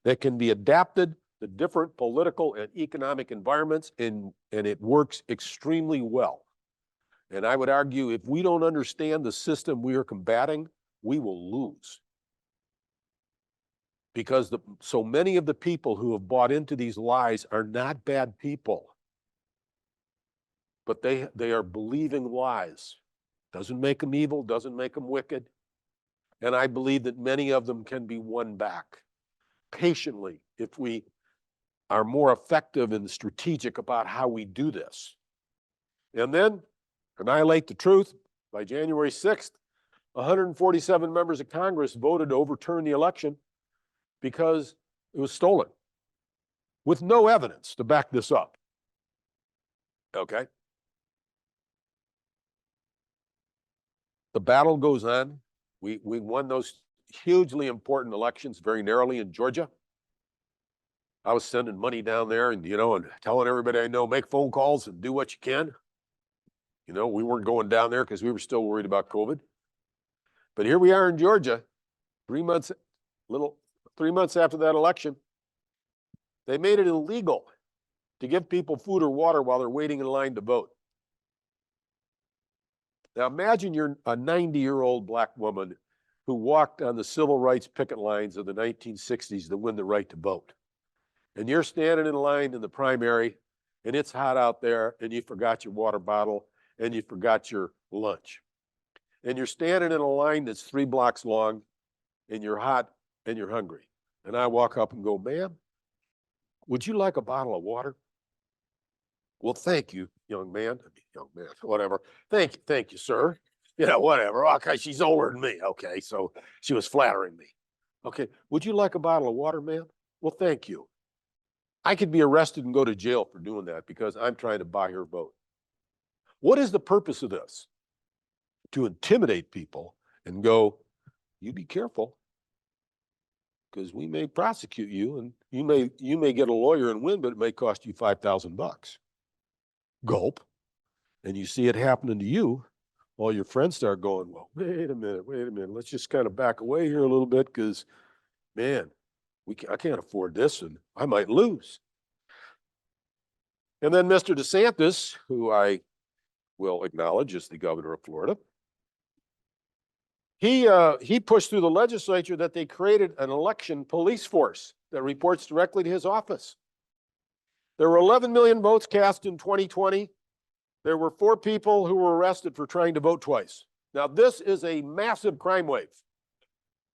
that can be adapted to different political and economic environments, and it works extremely well. And I would argue if we don't understand the system we are combating, we will lose. Because so many of the people who have bought into these lies are not bad people, but they are believing lies. Doesn't make them evil, doesn't make them wicked. And I believe that many of them can be won back patiently if we are more effective and strategic about how we do this. And then annihilate the truth. By January 6th, 147 members of Congress voted to overturn the election because it was stolen with no evidence to back this up. Okay? The battle goes on. We won those hugely important elections very narrowly in Georgia. I was sending money down there and telling everybody I know, make phone calls and do what you can. We weren't going down there because we were still worried about COVID. But here we are in Georgia, 3 months after that election. They made it illegal to give people food or water while they're waiting in line to vote. Now imagine you're a 90-year-old black woman who walked on the civil rights picket lines of the 1960s to win the right to vote. And you're standing in line in the primary, and it's hot out there, and you forgot your water bottle, and you forgot your lunch. And you're standing in a line that's 3 blocks long, and you're hot, and you're hungry. And I walk up and go, ma'am, would you like a bottle of water? Well, thank you, young man, whatever. Thank you, sir. Whatever. Okay, she's older than me. Okay, so she was flattering me. Okay, would you like a bottle of water, ma'am? Well, thank you. I could be arrested and go to jail for doing that because I'm trying to buy her vote. What is the purpose of this? To intimidate people and go, you be careful, because we may prosecute you, and you may get a lawyer and win, but it may cost you $5,000. Gulp. And you see it happening to you, all your friends start going, well, wait a minute, let's just kind of back away here a little bit, because, man, I can't afford this, and I might lose. And then Mr. DeSantis, who I will acknowledge is the governor of Florida, he pushed through the legislature that they created an election police force that reports directly to his office. There were 11 million votes cast in 2020. There were 4 people who were arrested for trying to vote twice. Now, this is a massive crime wave.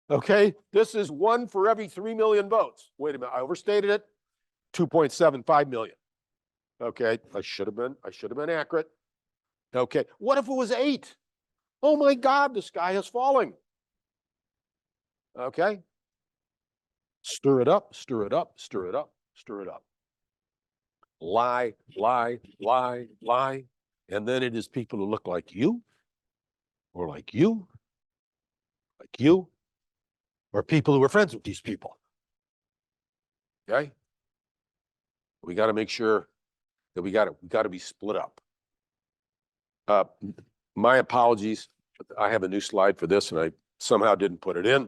Okay, this is 1 for every 3 million votes. Wait a minute, I overstated it. 2.75 million. Okay, I should have been accurate. Okay, what if it was 8? Oh my God, the sky is falling. Okay, stir it up, stir it up, stir it up, stir it up. Lie, lie, lie, lie. And then it is people who look like you, or like you, or people who are friends with these people. Okay? We got to make sure that we got to be split up. My apologies. I have a new slide for this, and I somehow didn't put it in.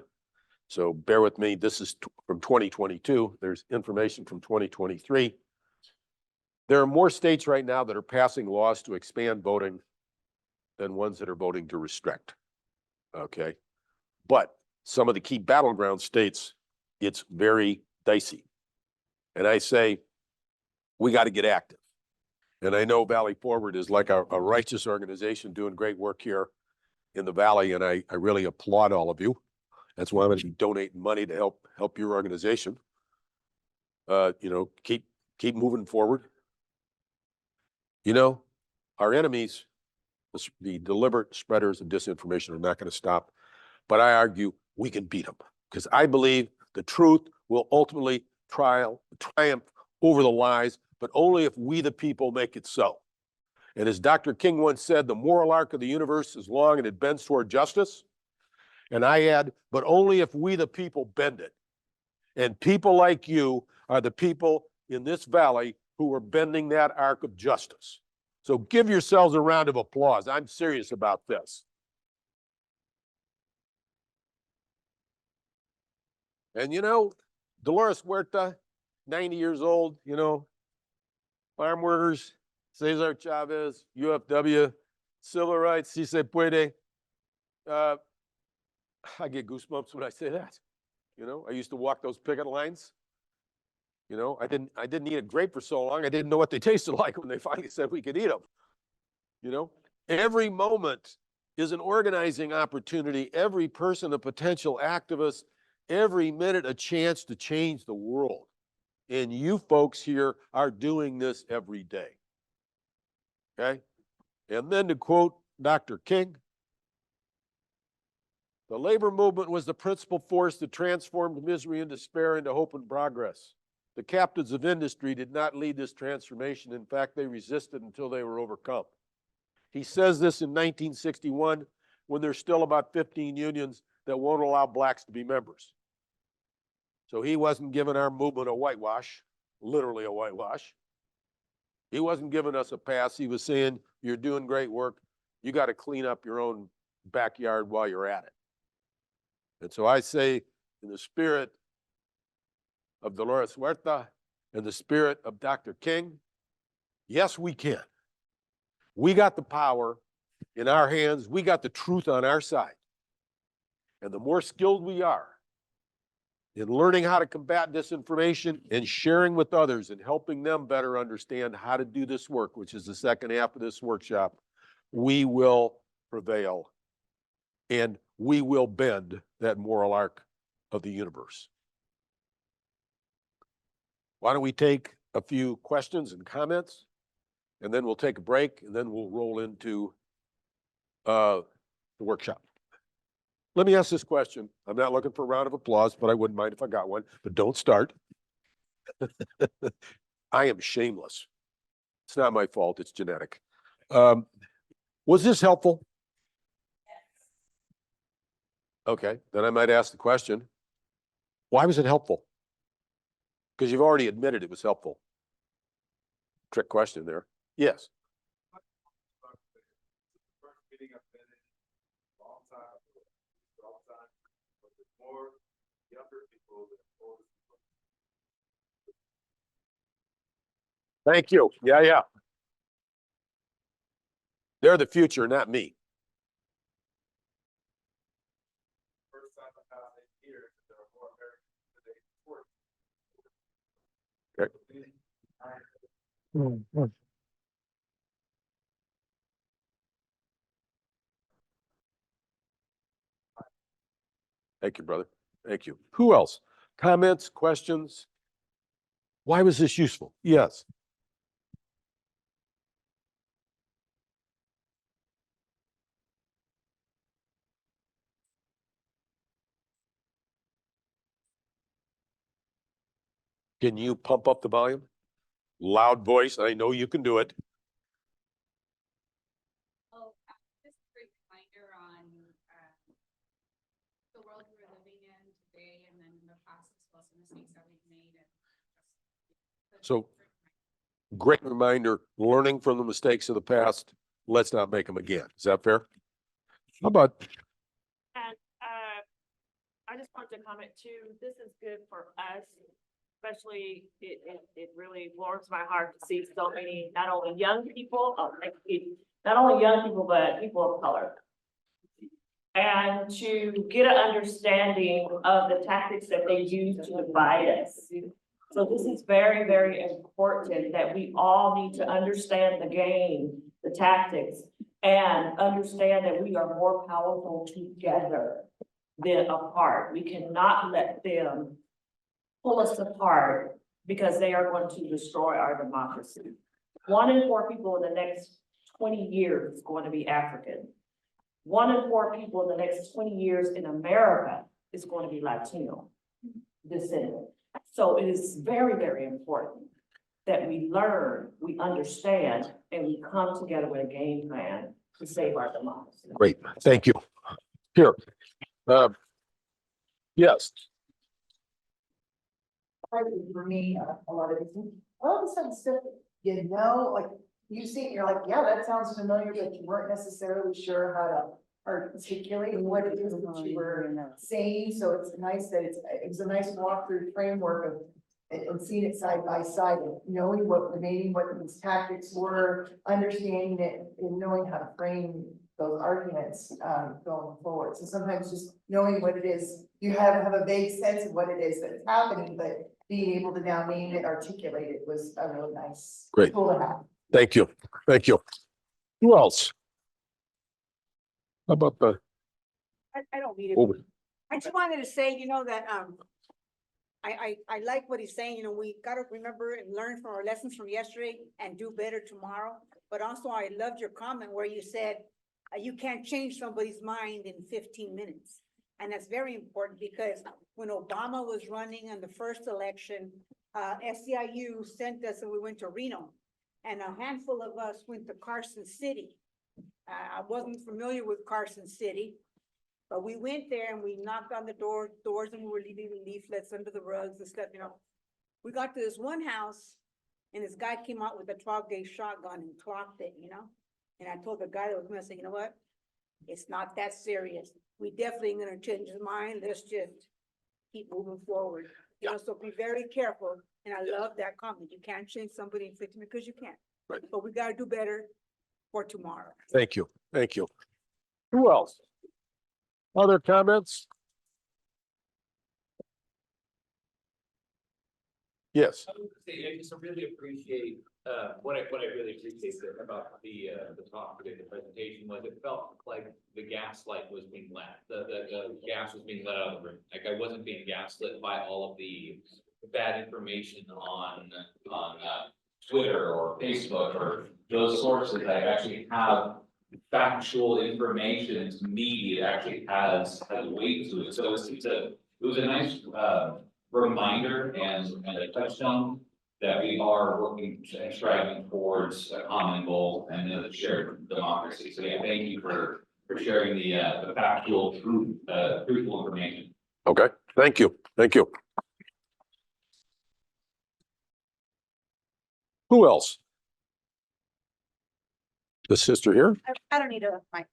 So bear with me. This is from 2022. There's information from 2023. There are more states right now that are passing laws to expand voting than ones that are voting to restrict. Okay. But some of the key battleground states, it's very dicey. And I say, we got to get active. And I know Valley Forward is like a righteous organization doing great work here in the Valley. And I really applaud all of you. That's why I'm going to be donating money to help your organization. Keep moving forward. Our enemies, the deliberate spreaders of disinformation, are not going to stop. But I argue we can beat them, because I believe the truth will ultimately triumph over the lies, but only if we, the people, make it so. And as Dr. King once said, the moral arc of the universe is long and it bends toward justice. And I add, but only if we, the people, bend it. And people like you are the people in this valley who are bending that arc of justice. So give yourselves a round of applause. I'm serious about this. And Dolores Huerta, 90 years old, farm workers, Cesar Chavez, UFW, civil rights, si se puede. I get goosebumps when I say that. I used to walk those picket lines. I didn't eat a grape for so long, I didn't know what they tasted like when they finally said we could eat them. Every moment is an organizing opportunity. Every person a potential activist. Every minute a chance to change the world. And you folks here are doing this every day. Okay? And then to quote Dr. King, the labor movement was the principal force that transformed misery and despair into hope and progress. The captains of industry did not lead this transformation. In fact, they resisted until they were overcome. He says this in 1961, when there's still about 15 unions that won't allow blacks to be members. So he wasn't giving our movement a whitewash, literally a whitewash. He wasn't giving us a pass. He was saying, you're doing great work. You got to clean up your own backyard while you're at it. And so I say, in the spirit of Dolores Huerta and the spirit of Dr. King, yes, we can. We got the power in our hands. We got the truth on our side. And the more skilled we are in learning how to combat disinformation and sharing with others and helping them better understand how to do this work, which is the second half of this workshop, we will prevail and we will bend that moral arc of the universe. Why don't we take a few questions and comments, and then we'll take a break, and then we'll roll into the workshop. Let me ask this question. I'm not looking for a round of applause, but I wouldn't mind if I got one, but don't start. I am shameless. It's not my fault, it's genetic. Was this helpful? Okay, then I might ask the question, why was it helpful? Because you've already admitted it was helpful. Trick question there. Yes. Thank you. Yeah, yeah. They're the future, not me. Okay. Thank you, brother. Thank you. Who else? Comments, questions? Why was this useful? Yes. Can you pump up the volume? Loud voice. I know you can do it. Oh, just a quick reminder on the world we're living in today and then in the past as well, some mistakes that we've made. So, great reminder, learning from the mistakes of the past. Let's not make them again. Is that fair? How about, And I just want to comment too, this is good for us, especially it really warms my heart to see so many, not only young people, not only young people, but people of color. And to get an understanding of the tactics that they use to divide us. So this is very, very important that we all need to understand the game, the tactics, and understand that we are more powerful together than apart. We cannot let them pull us apart because they are going to destroy our democracy. 1 in 4 people in the next 20 years is going to be African. 1 in 4 people in the next 20 years in America is going to be Latino descendant. So it is very, very important that we learn, we understand, and we come together with a game plan to save our democracy. great, thank you. Here. Yes. For me, a lot of this, all of a sudden stuff, like, you see it, you're like, yeah, that sounds familiar, but you weren't necessarily sure how to articulate what it is that you were saying, so it's nice that it was a nice walkthrough framework of and seeing it side by side, and knowing what these tactics were, understanding it, and knowing how to frame those arguments going forward. So sometimes just knowing what it is, you have a vague sense of what it is that's happening, but being able to now name it, articulate it was a really nice Great. tool to have. Thank you. Thank you. Who else? How about the, I don't need it. oh, I just wanted to say, that, I like what he's saying, we gotta remember and learn from our lessons from yesterday and do better tomorrow. But also I loved your comment where you said, you can't change somebody's mind in 15 minutes. And that's very important because when Obama was running in the first election, SEIU sent us and we went to Reno. And a handful of us went to Carson City. I wasn't familiar with Carson City. But we went there and we knocked on the doors and we were leaving leaflets under the rugs and stuff, We got to this one house and this guy came out with a 12-gauge shotgun and clocked it, And I told the guy that was gonna say, you know what? It's not that serious. We definitely ain't gonna change his mind. Let's just keep moving forward. So be very careful. And I love that comment. You can't change somebody in 15 because you can't. Right. But we gotta do better for tomorrow. thank you. Thank you. Who else? Other comments? Yes. I would say, I just really appreciate, what I really appreciate about the talk today, the presentation was it felt like the gaslight was being let, the gas was being let out of the room. Like I wasn't being gaslit by all of the bad information on Twitter or Facebook or those sources. I actually have factual information to me, it actually has weight to it. So it was a nice reminder and a touchstone that we are working and striving towards a common goal and a shared democracy. So yeah, thank you for sharing the factual truthful information. Okay, thank you, thank you. Who else? The sister here? I don't need a mic.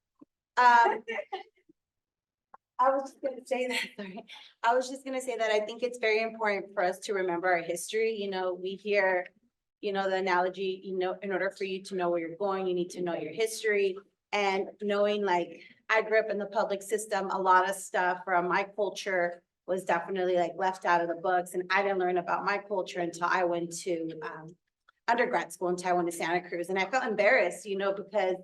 I was just gonna say that, sorry. I was just gonna say that I think it's very important for us to remember our history. You know, we hear, you know, the analogy, you know, in order for you to know where you're going, you need to know your history. And knowing, like, I grew up in the public system, a lot of stuff from my culture was definitely like left out of the books. And I didn't learn about my culture until I went to undergrad school, until I went to Santa Cruz. And I felt embarrassed, you know, because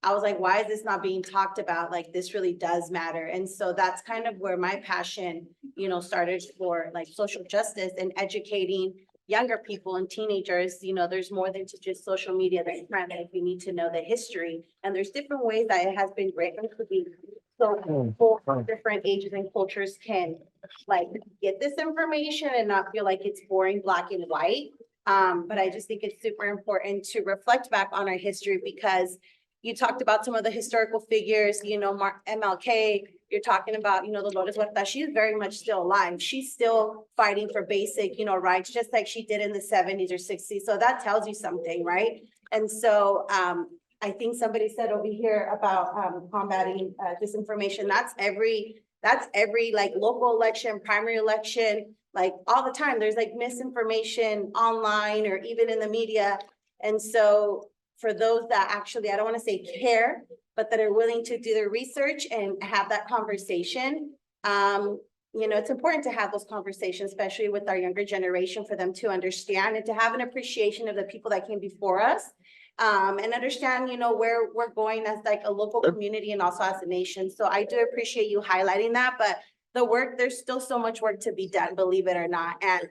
I was like, why is this not being talked about? Like, this really does matter. And so that's kind of where my passion, you know, started for like social justice and educating younger people and teenagers. You know, there's more than to just social media that's private. We need to know the history. And there's different ways that it has been great. It could be so people from different ages and cultures can like get this information and not feel like it's boring, black and white. But I just think it's super important to reflect back on our history, because you talked about some of the historical figures, you know, MLK, you're talking about, you know, the Dolores Huerta, she's very much still alive. She's still fighting for basic, you know, rights, just like she did in the 70s or 60s. So that tells you something, right? And so I think somebody said over here about combating disinformation. That's every like local election, primary election, like all the time. There's like misinformation online or even in the media. And so for those that actually, I don't want to say care, but that are willing to do their research and have that conversation. You know, it's important to have those conversations, especially with our younger generation, for them to understand and to have an appreciation of the people that came before us. And understand, you know, where we're going as like a local community and also as a nation. So I do appreciate you highlighting that, but the work, there's still so much work to be done, believe it or not. And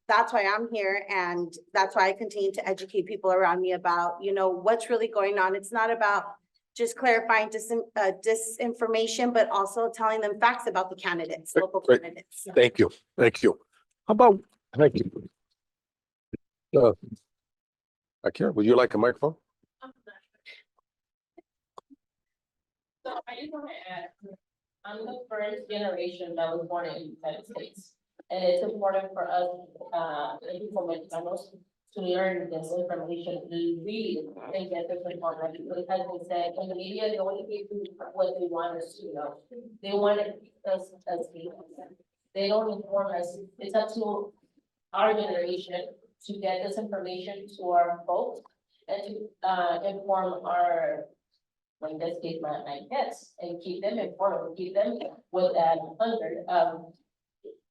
that's why I'm here, and that's why I continue to educate people around me about, you know, what's really going on. It's not about just clarifying disinformation, but also telling them facts about the candidates, local Great. candidates. Thank you, thank you. How about, thank you. I can't, would you like a microphone? So I just want to add, I'm the first generation that was born in the United States. And it's important for us, people Mexicanos, to learn this information, to read and get this information. Because it has been said, in the media, they only give you what they want us to know. They want us as people. They don't inform us. It's up to our generation to get this information to our folks and to inform our, in this case, my kids, and keep them informed, keep them with that hunger of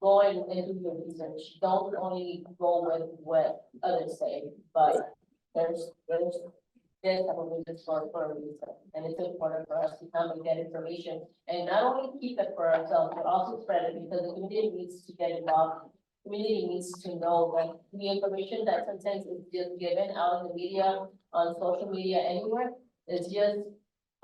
going and do your research. Don't only go with what others say, but there's probably this for a reason. And it's important for us to come and get information and not only keep it for ourselves, but also spread it, because the community needs to get involved. Community needs to know that the information that sometimes is just given out in the media, on social media, anywhere, is just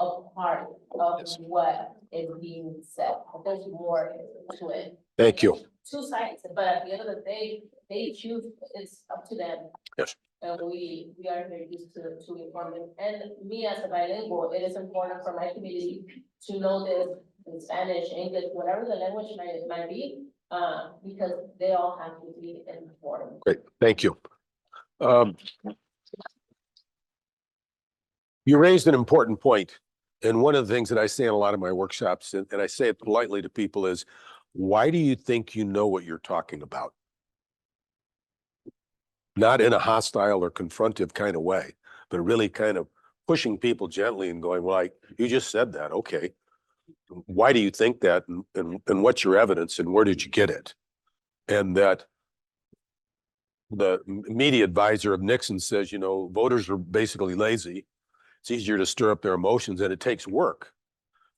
a part of what is being said. But there's more to it. Thank you. Two sides, but at the end of the day, they choose, it's up to them. Yes. And we are here just to inform them. And me as a bilingual, it is important for my community to know this in Spanish, English, whatever the language might be, because they all have to be informed. Great, thank you. You raised an important point. And one of the things that I say in a lot of my workshops, and I say it politely to people, is, why do you think you know what you're talking about? Not in a hostile or confrontive kind of way, but really kind of pushing people gently and going, well, you just said that, okay. Why do you think that? And what's your evidence and where did you get it? And that the media advisor of Nixon says, you know, voters are basically lazy. It's easier to stir up their emotions, and it takes work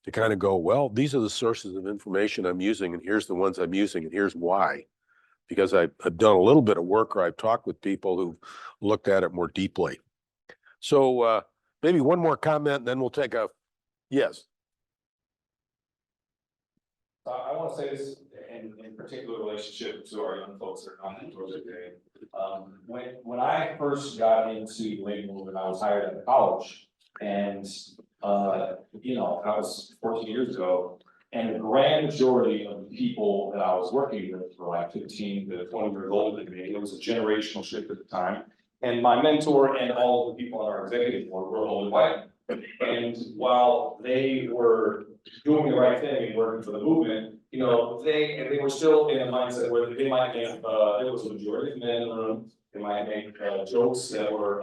to kind of go, well, these are the sources of information I'm using, and here's the ones I'm using, and here's why. Because I've done a little bit of work, or I've talked with people who've looked at it more deeply. So maybe one more comment, and then we'll take a, yes. I want to say this, and in particular relationship to our young folks that are on the tours today. When I first got into the labor movement, I was hired at the college, and you know, that was 14 years ago. And the grand majority of the people that I was working with were like 15 to 20 years older than me. It was a generational shift at the time. And my mentor and all of the people on our executive board were old and white. And while they were doing the right thing and working for the movement, you know, they were still in a mindset where they might make, there was a majority of men in the room. They might make jokes that were,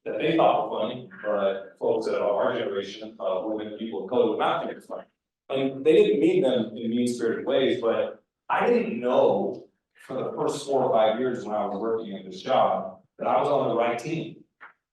that they thought were funny, but folks that are our generation, women, people of color would not think it's funny. And they didn't mean them in mean-spirited ways, but I didn't know for the first 4 or 5 years when I was working at this job that I was on the right team.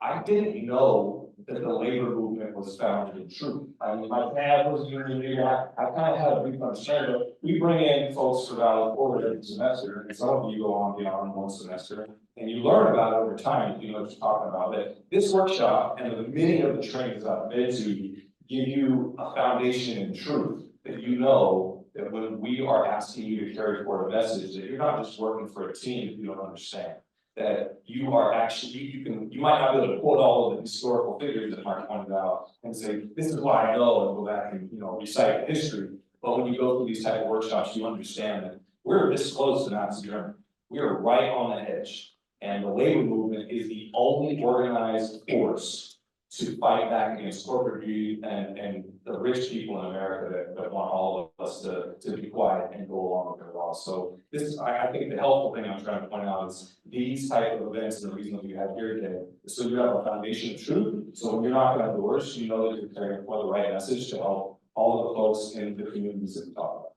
I didn't know that the labor movement was founded in truth. I mean, my dad was a union leader. I kind of had a brief understanding, but we bring in folks for Valley Forward every semester, and some of you go on beyond 1 semester, and you learn about it over time, you know what you're talking about. That this workshop and the many of the trainings I've been to give you a foundation in truth, that you know that when we are asking you to carry forward a message, that you're not just working for a team that you don't understand. That you are actually, you might not be able to quote all of the historical figures that Mark pointed out and say, this is what I know, and go back and, you know, recite history. But when you go through these type of workshops, you understand that we're this close to Nazi Germany. We are right on the edge. And the labor movement is the only organized force to fight back against corporate greed and the rich people in America that want all of us to be quiet and go along with their laws. So this is, I think the helpful thing I'm trying to point out is these type of events and the reason that we have here today, is so you have a foundation of truth. So when you're knocking on doors, you know that you're carrying for the right message to help all of the folks in the communities that we talk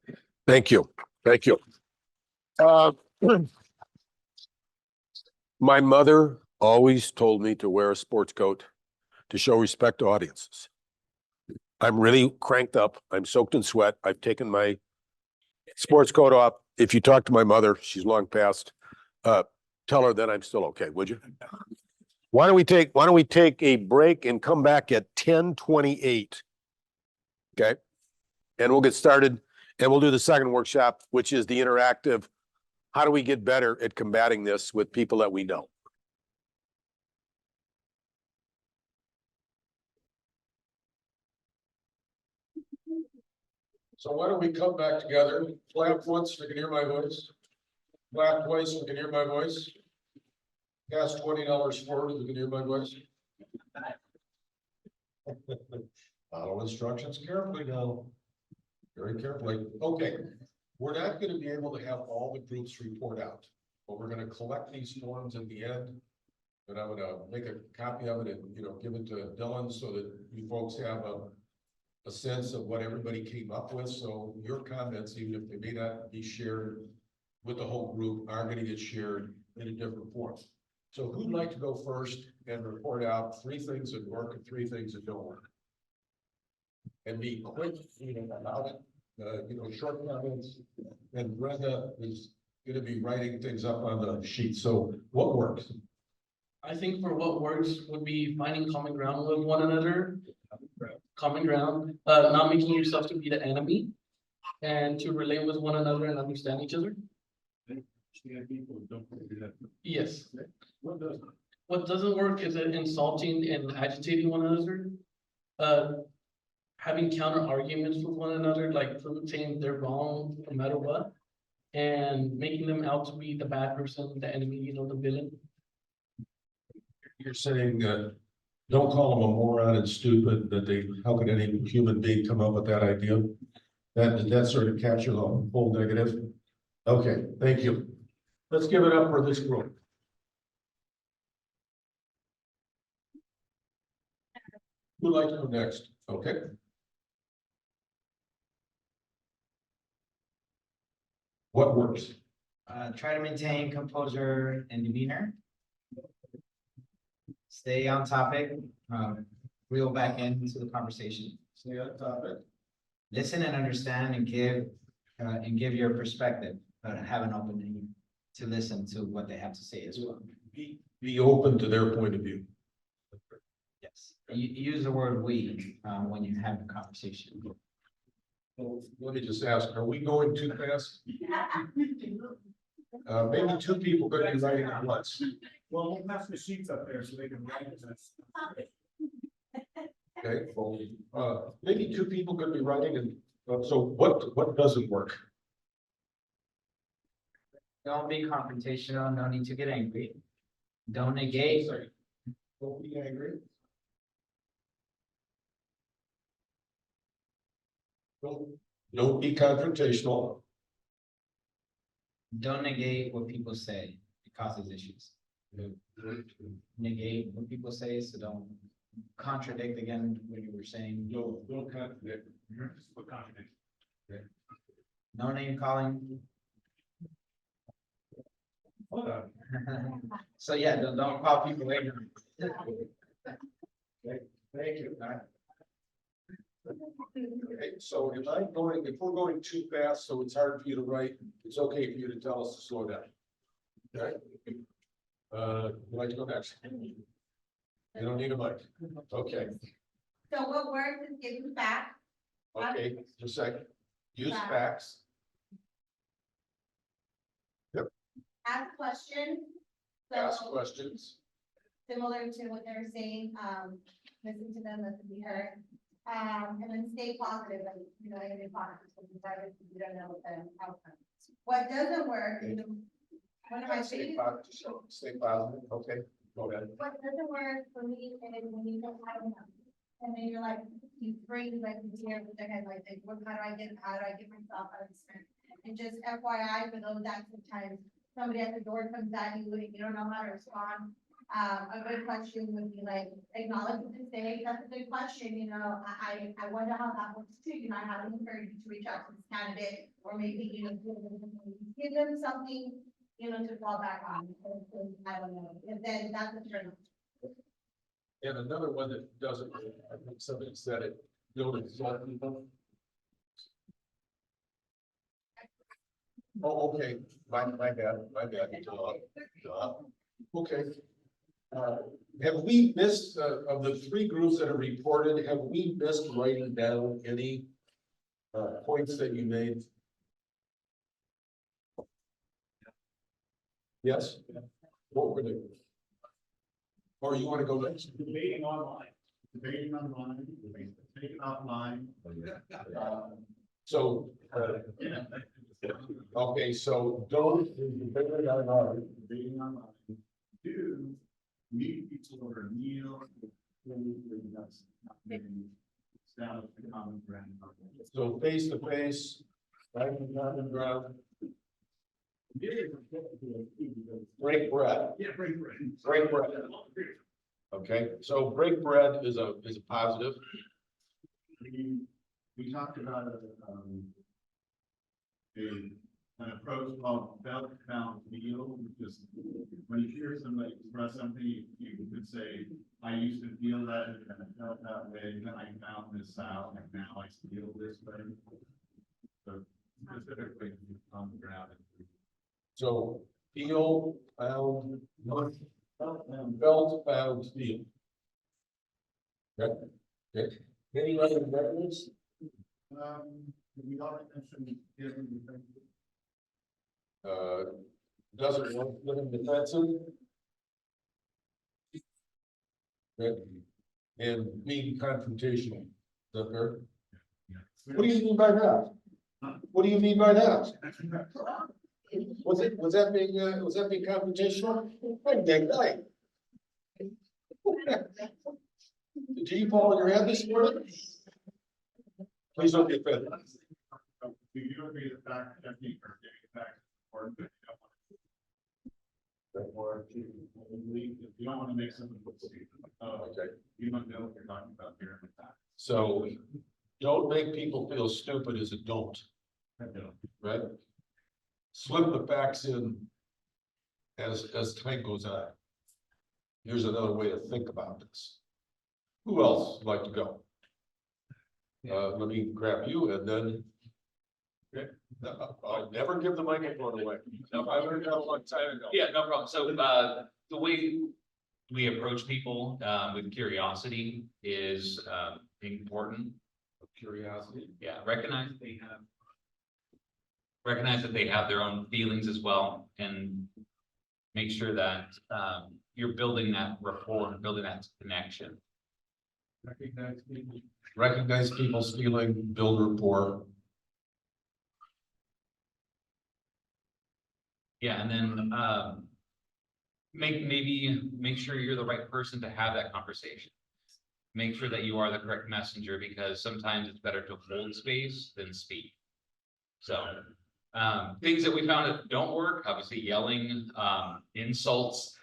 about. Thank you. Thank you. My mother always told me to wear a sports coat to show respect to audiences. I'm really cranked up. I'm soaked in sweat. I've taken my sports coat off. If you talk to my mother, she's long passed, tell her that I'm still okay, would you? Why don't we take a break and come back at 10:28? Okay. And we'll get started and we'll do the second workshop, which is the interactive. How do we get better at combating this with people that we know? So why don't we come back together, clap once so you can hear my voice, clap twice so you can hear my voice, pass $20 forward so you can hear my voice. Follow instructions carefully now, very carefully. Okay, we're not going to be able to have all the groups report out, but we're going to collect these forms at the end. And I'm going to make a copy of it and, you know, give it to Dylan so that you folks have a sense of what everybody came up with. So your comments, even if they may not be shared with the whole group, are going to get shared in a different form. So who'd like to go first and report out 3 things that work and 3 things that don't work? And be quick, you know, about it, you know, short comments. And Brenda is going to be writing things up on the sheet. So what works? I think for what works would be finding common ground with one another. Common ground, not making yourself to be the enemy, and to relate with one another and understand each other. Yes. What doesn't work is insulting and agitating one another. Having counter arguments with one another, like saying they're wrong no matter what, and making them out to be the bad person, the enemy, you know, the villain. You're saying don't call them a moron and stupid, how could any human being come up with that idea? That sort of capture the whole negative. Okay, thank you. Let's give it up for this group. Who'd like to go next? Okay. What works? Try to maintain composure and demeanor. Stay on topic, reel back into the conversation. Stay on topic. Listen and understand and give your perspective, but have an opening to listen to what they have to say as well. Be open to their point of view. Yes, you use the word we when you have a conversation. Well, let me just ask, are we going too fast? Maybe two people could be writing at once. Well, we'll pass the sheets up there so they can write it. Okay, well, maybe two people could be writing and, so what doesn't work? Don't be confrontational, no need to get angry. Don't negate. Don't be angry. Don't be confrontational. Don't negate what people say. It causes issues. Negate what people say, so don't contradict again what you were saying. Don't contradict. Just put contradiction. No name calling. Hold on. So yeah, don't call people ignorant. Thank you. Okay, so if we're going too fast, so it's hard for you to write, it's okay for you to tell us to slow down. Okay? Would you like to go next? You don't need a mic. Okay, So what works is giving back, okay, just a second. Use facts. ask questions. Ask questions. Similar to what they're saying, listen to them, listen to be heard. And then stay positive, and, you know, and be positive, because you don't know what the outcome is. What doesn't work, is one of my Stay biggest, positive, stay positive, okay, go ahead. what doesn't work for me is when you don't have enough. And then you're like, you bring like the deer with their head, like, how do I get myself out of this? And just FYI, for those that sometimes somebody at the door comes at you and you don't know how to respond. A good question would be like, acknowledge the mistake, that's a good question, you know, I wonder how that works too, you know, I have encourage you to reach out to this candidate, or maybe, you know, give them something, you know, to fall back on, because I don't know, and then that's the turn. And another one that doesn't, I think somebody said it, don't insult people. Oh, okay, my bad. Okay. Have we missed, of the three groups that are reported, have we missed writing down any points that you made? Yes? What were they? Or you want to go next? Debating online, debating offline. So, okay, so don't. Debating online. Do meet people over a meal. Establish the common ground. So face to face, right in common ground, break bread. Yeah, break bread. Break bread. Okay, so break bread is a positive. We talked about an approach called felt found feel, which is when you hear somebody express something, you could say, I used to feel that and I felt that way, then I found this out, and now I feel this way. So specifically on the ground. So feel, found, felt, found, feel. Okay, okay. Any other reference? We already mentioned giving Doesn't want living defensive. Okay. And being confrontational. Is that fair? What do you mean by that? What do you mean by that? Was that being confrontational? Did you fall on your head this morning? Please don't get offended. Do you agree that fact checking or getting facts or good? Or if you don't want to make something, Okay. you don't know what you're talking about here. So don't make people feel stupid as a don't, right? Slip the facts in as time goes on. Here's another way to think about this. Who else would like to go? Let me grab you and then. Okay. I'll never give the microphone away. Now, I learned that a long time ago. Yeah, no problem. So, the way we approach people, with curiosity is, important. Curiosity. Yeah, recognize that they have their own feelings as well, and make sure that you're building that rapport and building that connection. Recognize people's feeling, build rapport. Yeah, and then make sure you're the right person to have that conversation. Make sure that you are the correct messenger, because sometimes it's better to hold space than speak. So things that we found that don't work, obviously yelling, insults,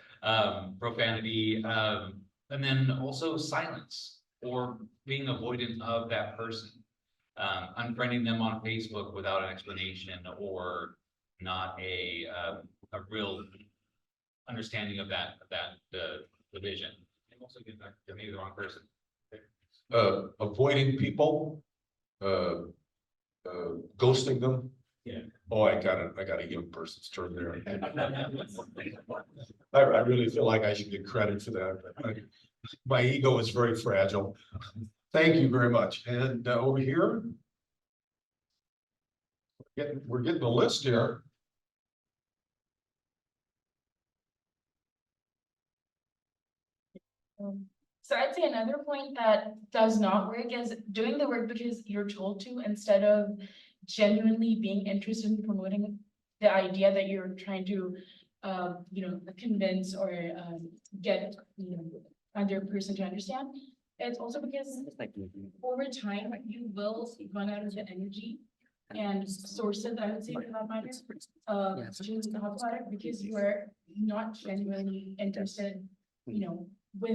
profanity, and then also silence or being avoidant of that person. Unfriending them on Facebook without an explanation, or not a real understanding of the vision. And also get back to maybe the wrong person. Avoiding people, ghosting them. Yeah. Oh, I got a young person's turn there. I really feel like I should get credit for that. But my ego is very fragile. Thank you very much. And over here, we're getting a list here. So I'd say another point that does not work is doing the work because you're told to, instead of genuinely being interested in promoting the idea that you're trying to, convince or get, other person to understand. It's also because over time, you will run out of the energy and sources, I would say, for that matter, to talk about it, because you are not genuinely interested,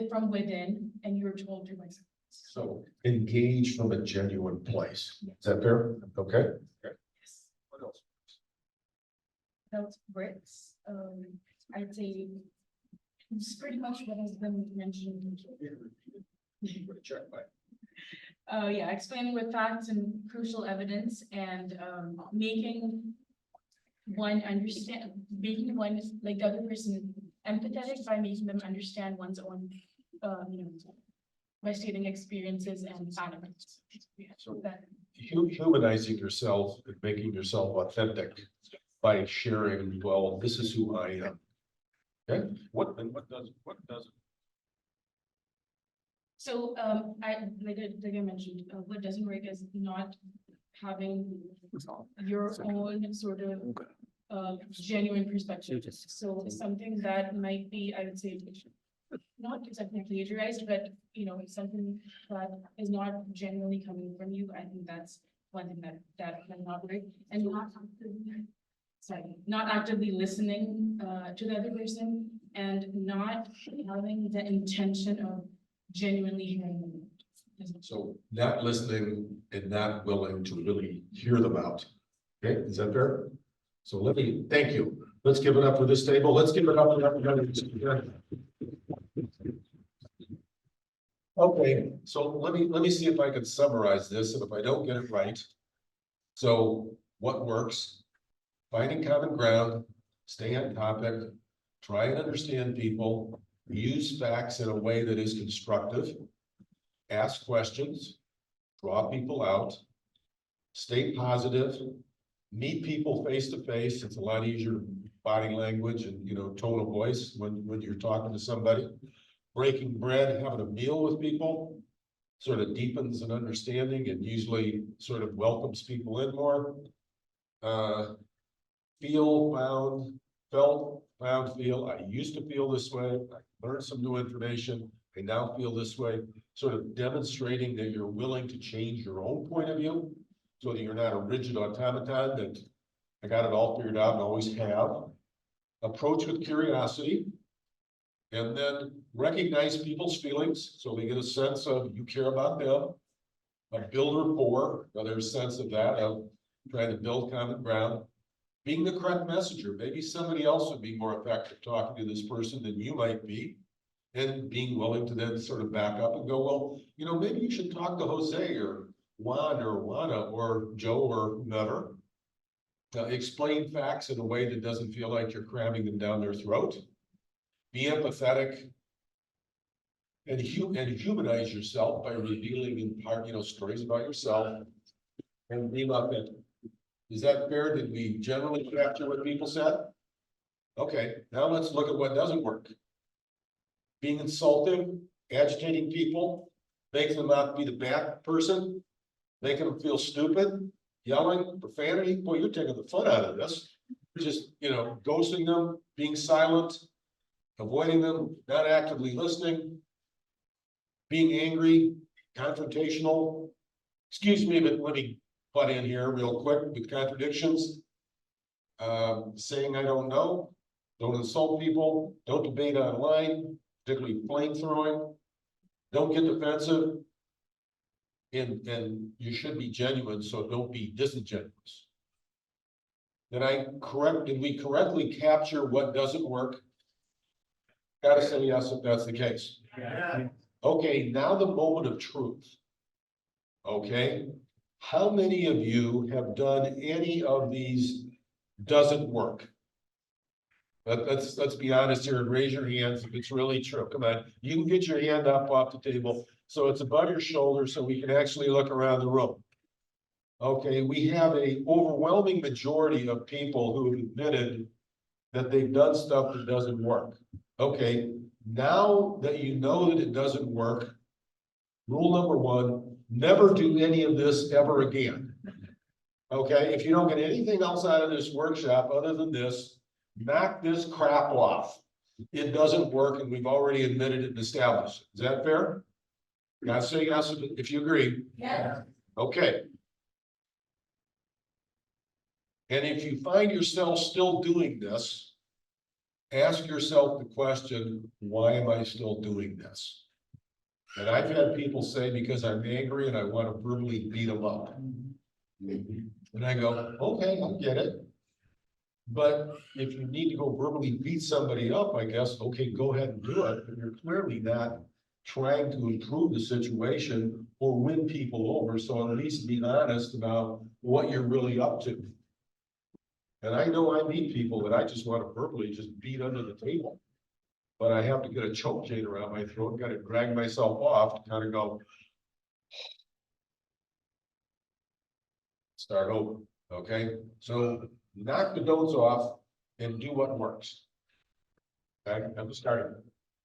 from within, and you're told to myself. So engage from a genuine place. Is that fair? Okay. Yes. What else? Those bricks, I'd say it's pretty much what has been mentioned. Yeah, explaining with facts and crucial evidence, and making one like the other person empathetic by making them understand one's own, by stating experiences and animals. Yeah, So that. humanizing yourself and making yourself authentic by sharing, well, this is who I am. Okay, what does So, like I mentioned, what doesn't work is not having your own sort of genuine perspective. So something that might be, I would say, not exactly plagiarized, but something that is not genuinely coming from you. I think that's one thing that cannot work, and not actively listening to the other person, and not having the intention of genuinely hearing them. So not listening and not willing to really hear them out. Okay, is that fair? So thank you. Let's give it up for this table. Let's give it up for that. Okay, so let me see if I can summarize this, and if I don't get it right. So what works? Finding common ground, stay on topic, try and understand people, use facts in a way that is constructive, ask questions, draw people out, stay positive, meet people face to face. It's a lot easier body language and, tone of voice when you're talking to somebody. Breaking bread, having a meal with people sort of deepens an understanding and usually sort of welcomes people in more. Feel. I used to feel this way. I learned some new information. I now feel this way. Sort of demonstrating that you're willing to change your own point of view, so that you're not a rigid automaton that I got it all figured out and always have. Approach with curiosity. And then recognize people's feelings, so they get a sense of you care about them. Build rapport, another sense of that, of trying to build common ground. Being the correct messenger, maybe somebody else would be more effective talking to this person than you might be. And being willing to then sort of back up and go, well, maybe you should talk to Jose or Juan or Juana or Joe or whomever. Explain facts in a way that doesn't feel like you're cramming them down their throat. Be empathetic. and humanize yourself by revealing in part, stories about yourself and being authentic. Is that fair? Did we generally capture what people said? Okay, now let's look at what doesn't work. Being insulting, agitating people, making them out to be the bad person, making them feel stupid, yelling, profanity. Boy, you're taking the fun out of this. Just, ghosting them, being silent, avoiding them, not actively listening, being angry, confrontational. Excuse me, but let me butt in here real quick with contradictions. Saying I don't know, don't insult people, don't debate online, particularly flamethrowing, don't get defensive. And you should be genuine, so don't be disingenuous. Did we correctly capture what doesn't work? Gotta say yes if that's the case. Yeah. Okay, now the moment of truth. Okay, how many of you have done any of these doesn't work? Let's be honest here and raise your hands if it's really true. Come on, you can get your hand up off the table, so it's above your shoulder so we can actually look around the room. Okay, we have a overwhelming majority of people who have admitted that they've done stuff that doesn't work. Okay, now that you know that it doesn't work, rule number one, never do any of this ever again. Okay, if you don't get anything else out of this workshop other than this, knock this crap off. It doesn't work and we've already admitted it and established it. Is that fair? Gotta say yes if you agree. Yeah. Okay. And if you find yourself still doing this, ask yourself the question, why am I still doing this? And I've had people say, because I'm angry and I want to verbally beat them up. And I go, okay, I get it. But if you need to go verbally beat somebody up, I guess, okay, go ahead and do it. But you're clearly not trying to improve the situation or win people over. So at least be honest about what you're really up to. And I know I meet people that I just want to verbally just beat under the table. But I have to get a choke chain around my throat, got to drag myself off to kind of go. Start over, okay? So knock the don'ts off and do what works. Okay, I'm just starting. Is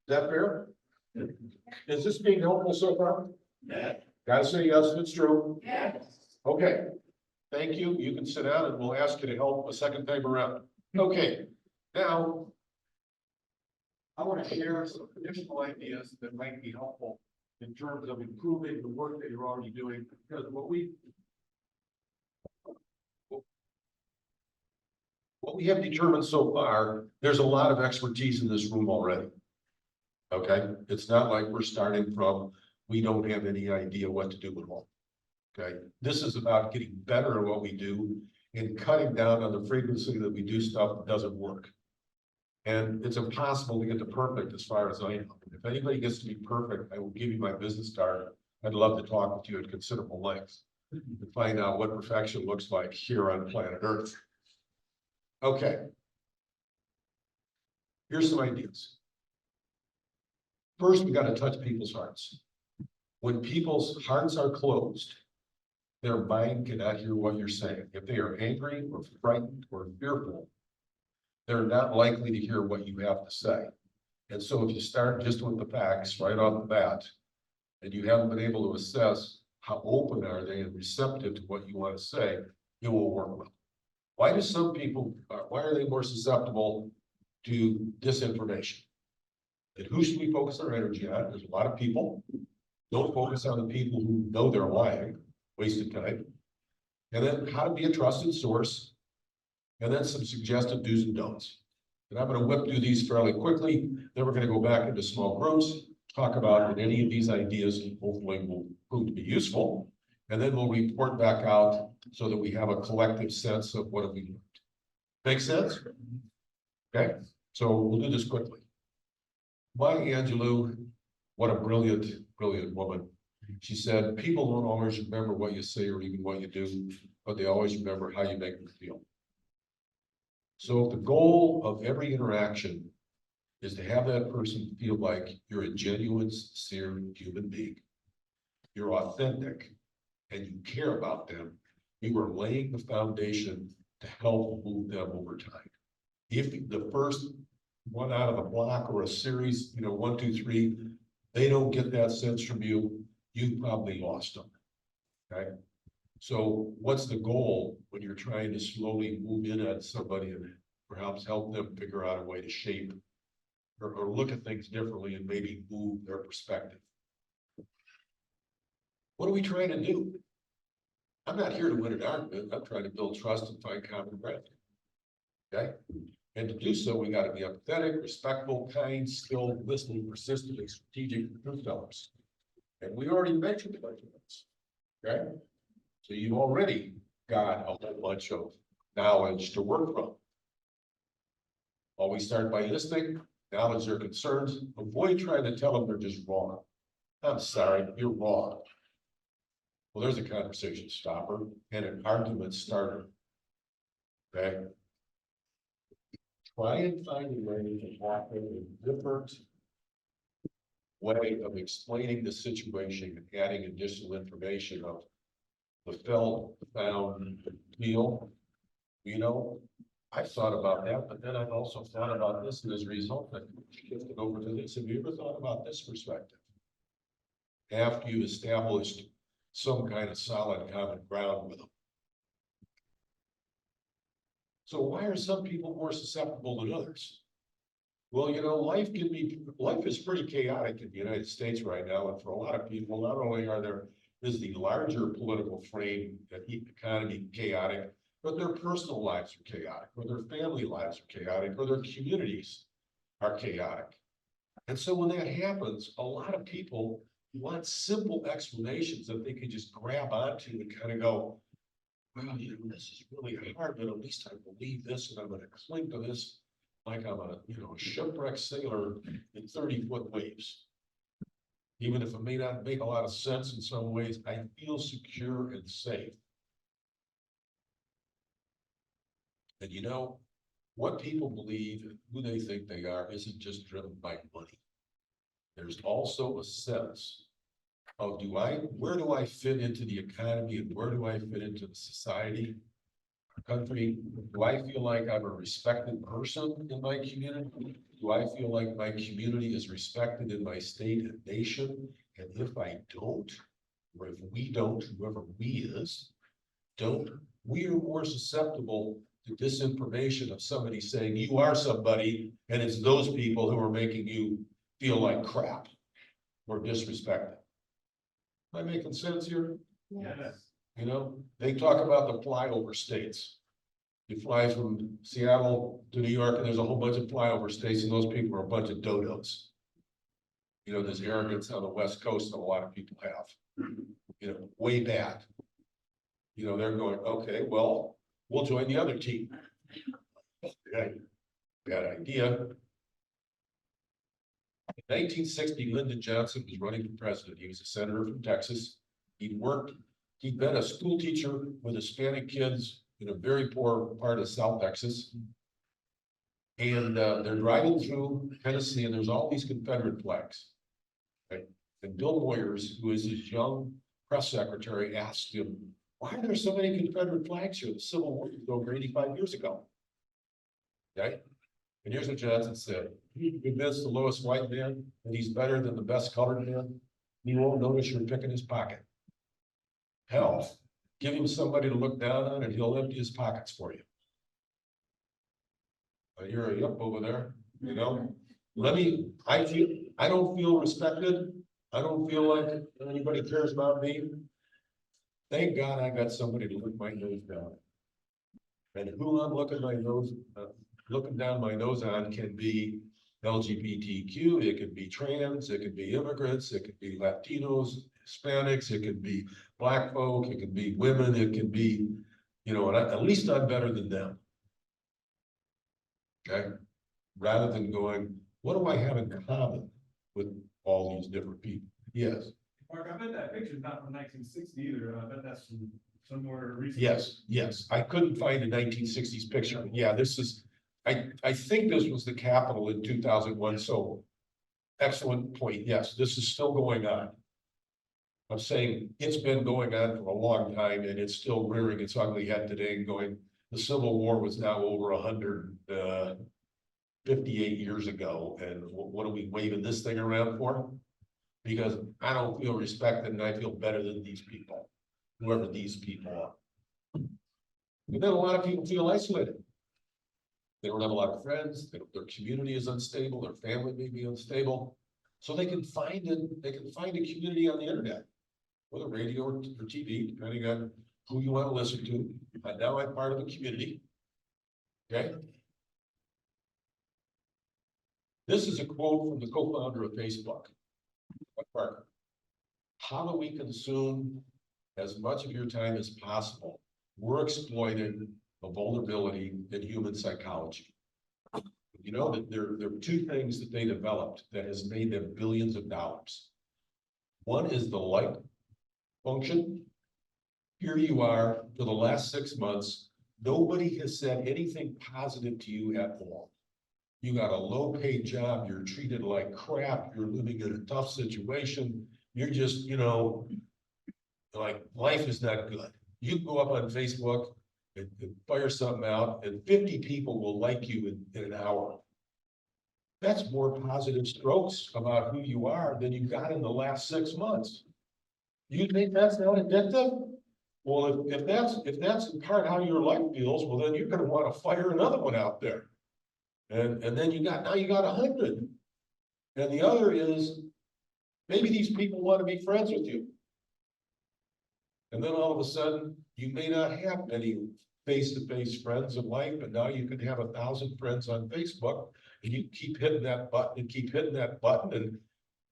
that fair? Is this being helpful so far? Yeah. Gotta say yes, if it's true. Yes. Okay, thank you. You can sit down and we'll ask you to help a second time around. Okay, now I want to share some additional ideas that might be helpful in terms of improving the work that you're already doing, because what we have determined so far, there's a lot of expertise in this room already. Okay, it's not like we're starting from, we don't have any idea what to do at all. Okay, this is about getting better at what we do and cutting down on the frequency that we do stuff that doesn't work. And it's impossible to get to perfect as far as I know. If anybody gets to be perfect, I will give you my business card. I'd love to talk with you at considerable length to find out what perfection looks like here on planet Earth. Okay. Here's some ideas. First, we got to touch people's hearts. When people's hearts are closed, their mind cannot hear what you're saying. If they are angry or frightened or fearful, they're not likely to hear what you have to say. And so if you start just with the facts right off the bat, and you haven't been able to assess how open are they and receptive to what you want to say, it will work well. Why do some people, why are they more susceptible to disinformation? And who should we focus our energy on? There's a lot of people. Don't focus on the people who know they're lying, wasted time. And then how to be a trusted source. And then some suggested do's and don'ts. And I'm going to whip through these fairly quickly. Then we're going to go back into small groups, talk about what any of these ideas hopefully will prove to be useful. And then we'll report back out so that we have a collective sense of what have we learned. Make sense? Okay, so we'll do this quickly. Maya Angelou, what a brilliant, brilliant woman. She said, people don't always remember what you say or even what you do, but they always remember how you make them feel. So if the goal of every interaction is to have that person feel like you're a genuine, sincere human being. You're authentic and you care about them. You are laying the foundation to help move them over time. If the first one out of the block or a series, 1, 2, 3, they don't get that sense from you, you've probably lost them. Okay. So what's the goal when you're trying to slowly move in on somebody and perhaps help them figure out a way to shape or look at things differently and maybe move their perspective? What are we trying to do? I'm not here to win an argument. I'm trying to build trust and find common ground. Okay? And to do so, we got to be empathetic, respectful, kind, skilled, listening, persistent, and strategic truth tellers. And we already mentioned a bunch of those. Okay? So you've already got a whole bunch of knowledge to work from. Always start by listening, acknowledge their concerns, avoid trying to tell them they're just wrong. I'm sorry, you're wrong. Well, there's a conversation stopper and an argument starter. Okay? Try and find a way to offer a different way of explaining the situation and adding additional information of the felt, found, feel. I thought about that, but then I've also thought about this, and as a result, I shifted over to this. Have you ever thought about this perspective? After you established some kind of solid common ground with them. So why are some people more susceptible than others? Well, life is pretty chaotic in the United States right now, and for a lot of people, not only is the larger political frame and economy chaotic, but their personal lives are chaotic, or their family lives are chaotic, or their communities are chaotic. And so when that happens, a lot of people want simple explanations that they can just grab onto and kind of go, well, this is really hard, but at least I believe this, and I'm going to cling to this like I'm a shipwrecked sailor in 30-foot waves. Even if it may not make a lot of sense in some ways, I feel secure and safe. And what people believe and who they think they are isn't just driven by money. There's also a sense of where do I fit into the economy and where do I fit into the society, country? Do I feel like I'm a respected person in my community? Do I feel like my community is respected in my state and nation? And if I don't, or if we don't, whoever we is, we are more susceptible to disinformation of somebody saying you are somebody, and it's those people who are making you feel like crap or disrespected. Am I making sense here? Yes. They talk about the flyover states. You fly from Seattle to New York, and there's a whole bunch of flyover states, and those people are a bunch of dodos. There's arrogance on the West Coast that a lot of people have. Way back. They're going, okay, well, we'll join the other team. Bad idea. In 1960, Lyndon Johnson was running for president. He was a senator from Texas. He'd been a school teacher with Hispanic kids in a very poor part of South Texas. And they're driving through Tennessee, and there's all these Confederate flags. Okay? And Bill Moyers, who is his young press secretary, asked him, why are there so many Confederate flags here? The Civil War was over 85 years ago. Okay? And here's what Johnson said. You convince the lowest white man that he's better than the best colored man, he won't notice you're picking his pocket. Hell, give him somebody to look down on and he'll empty his pockets for you. You're a yup over there, I don't feel respected. I don't feel like anybody cares about me. Thank God I got somebody to look my nose down. And who I'm looking down my nose on can be LGBTQ, it could be trans, it could be immigrants, it could be Latinos, Hispanics, it could be Black folk, it could be women, it could be, and at least I'm better than them. Okay? Rather than going, what do I have in common with all these different people? Yes. Mark, I bet that picture's not from 1960 either. I bet that's from somewhere recent. Yes. I couldn't find a 1960s picture. Yeah, this is I think this was the Capitol in 2001, so excellent point. Yes, this is still going on. I'm saying it's been going on for a long time and it's still rearing its ugly head today and going, the Civil War was now over 158 years ago. And what are we waving this thing around for? Because I don't feel respected and I feel better than these people, whoever these people are. But then a lot of people feel isolated. They don't have a lot of friends, their community is unstable, their family may be unstable. So they can find a community on the internet, whether radio or TV, depending on who you want to listen to. And now I'm part of a community. Okay. This is a quote from the co-founder of Facebook, Parker. How do we consume as much of your time as possible? We're exploiting the vulnerability in human psychology. You know that there are two things that they developed that has made them billions of dollars. One is the like function. Here you are for the last 6 months. Nobody has said anything positive to you at all. You got a low-paid job. You're treated like crap. You're living in a tough situation. You're just, you know, like life is not good. You go up on Facebook and fire something out and 50 people will like you in an hour. That's more positive strokes about who you are than you got in the last 6 months. You think that's not addictive? Well, if that's in part how your life feels, well, then you're gonna want to fire another one out there. And then now you got 100. And the other is, maybe these people want to be friends with you. And then all of a sudden, you may not have many face-to-face friends in life, but now you can have 1,000 friends on Facebook, and you keep hitting that button and keep hitting that button,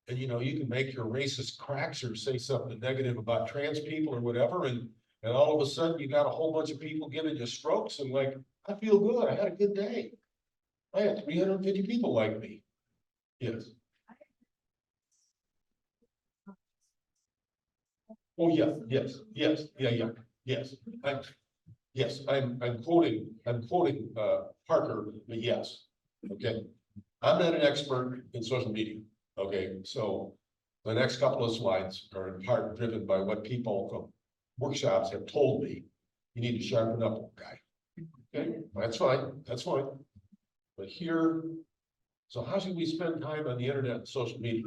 and you know, you can make your racist cracks or say something negative about trans people or whatever, and all of a sudden you got a whole bunch of people giving you strokes and like, I feel good, I had a good day. I had 350 people like me. Yes. Oh, yeah, yes, yes. I'm quoting Parker, but yes, okay. I'm not an expert in social media, okay, so the next couple of slides are in part driven by what people from workshops have told me. You need to sharpen up, guy. Okay, that's fine, that's fine. But here, so how should we spend time on the internet and social media?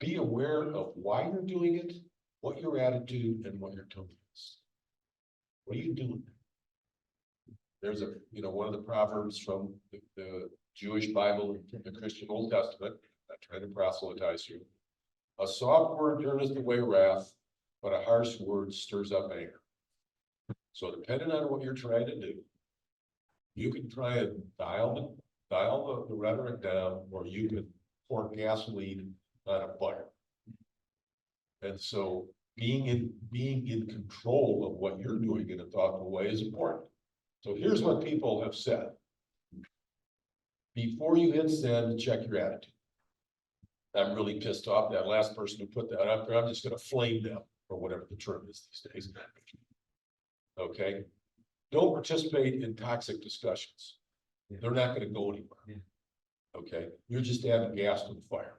Be aware of why you're doing it, what your attitude, and what your tone is. What are you doing? There's one of the proverbs from the Jewish Bible, the Christian Old Testament, not trying to proselytize you. A soft word turneth away wrath, but a harsh word stirs up anger. So depending on what you're trying to do, you can try and dial the rhetoric down, or you can pour gasoline on a fire. And so being in control of what you're doing in a thoughtful way is important. So here's what people have said. Before you hit send, check your attitude. I'm really pissed off that last person who put that up there. I'm just going to flame them, or whatever the term is these days. Okay. Don't participate in toxic discussions. They're not going to go anywhere. Okay. You're just adding gas to the fire.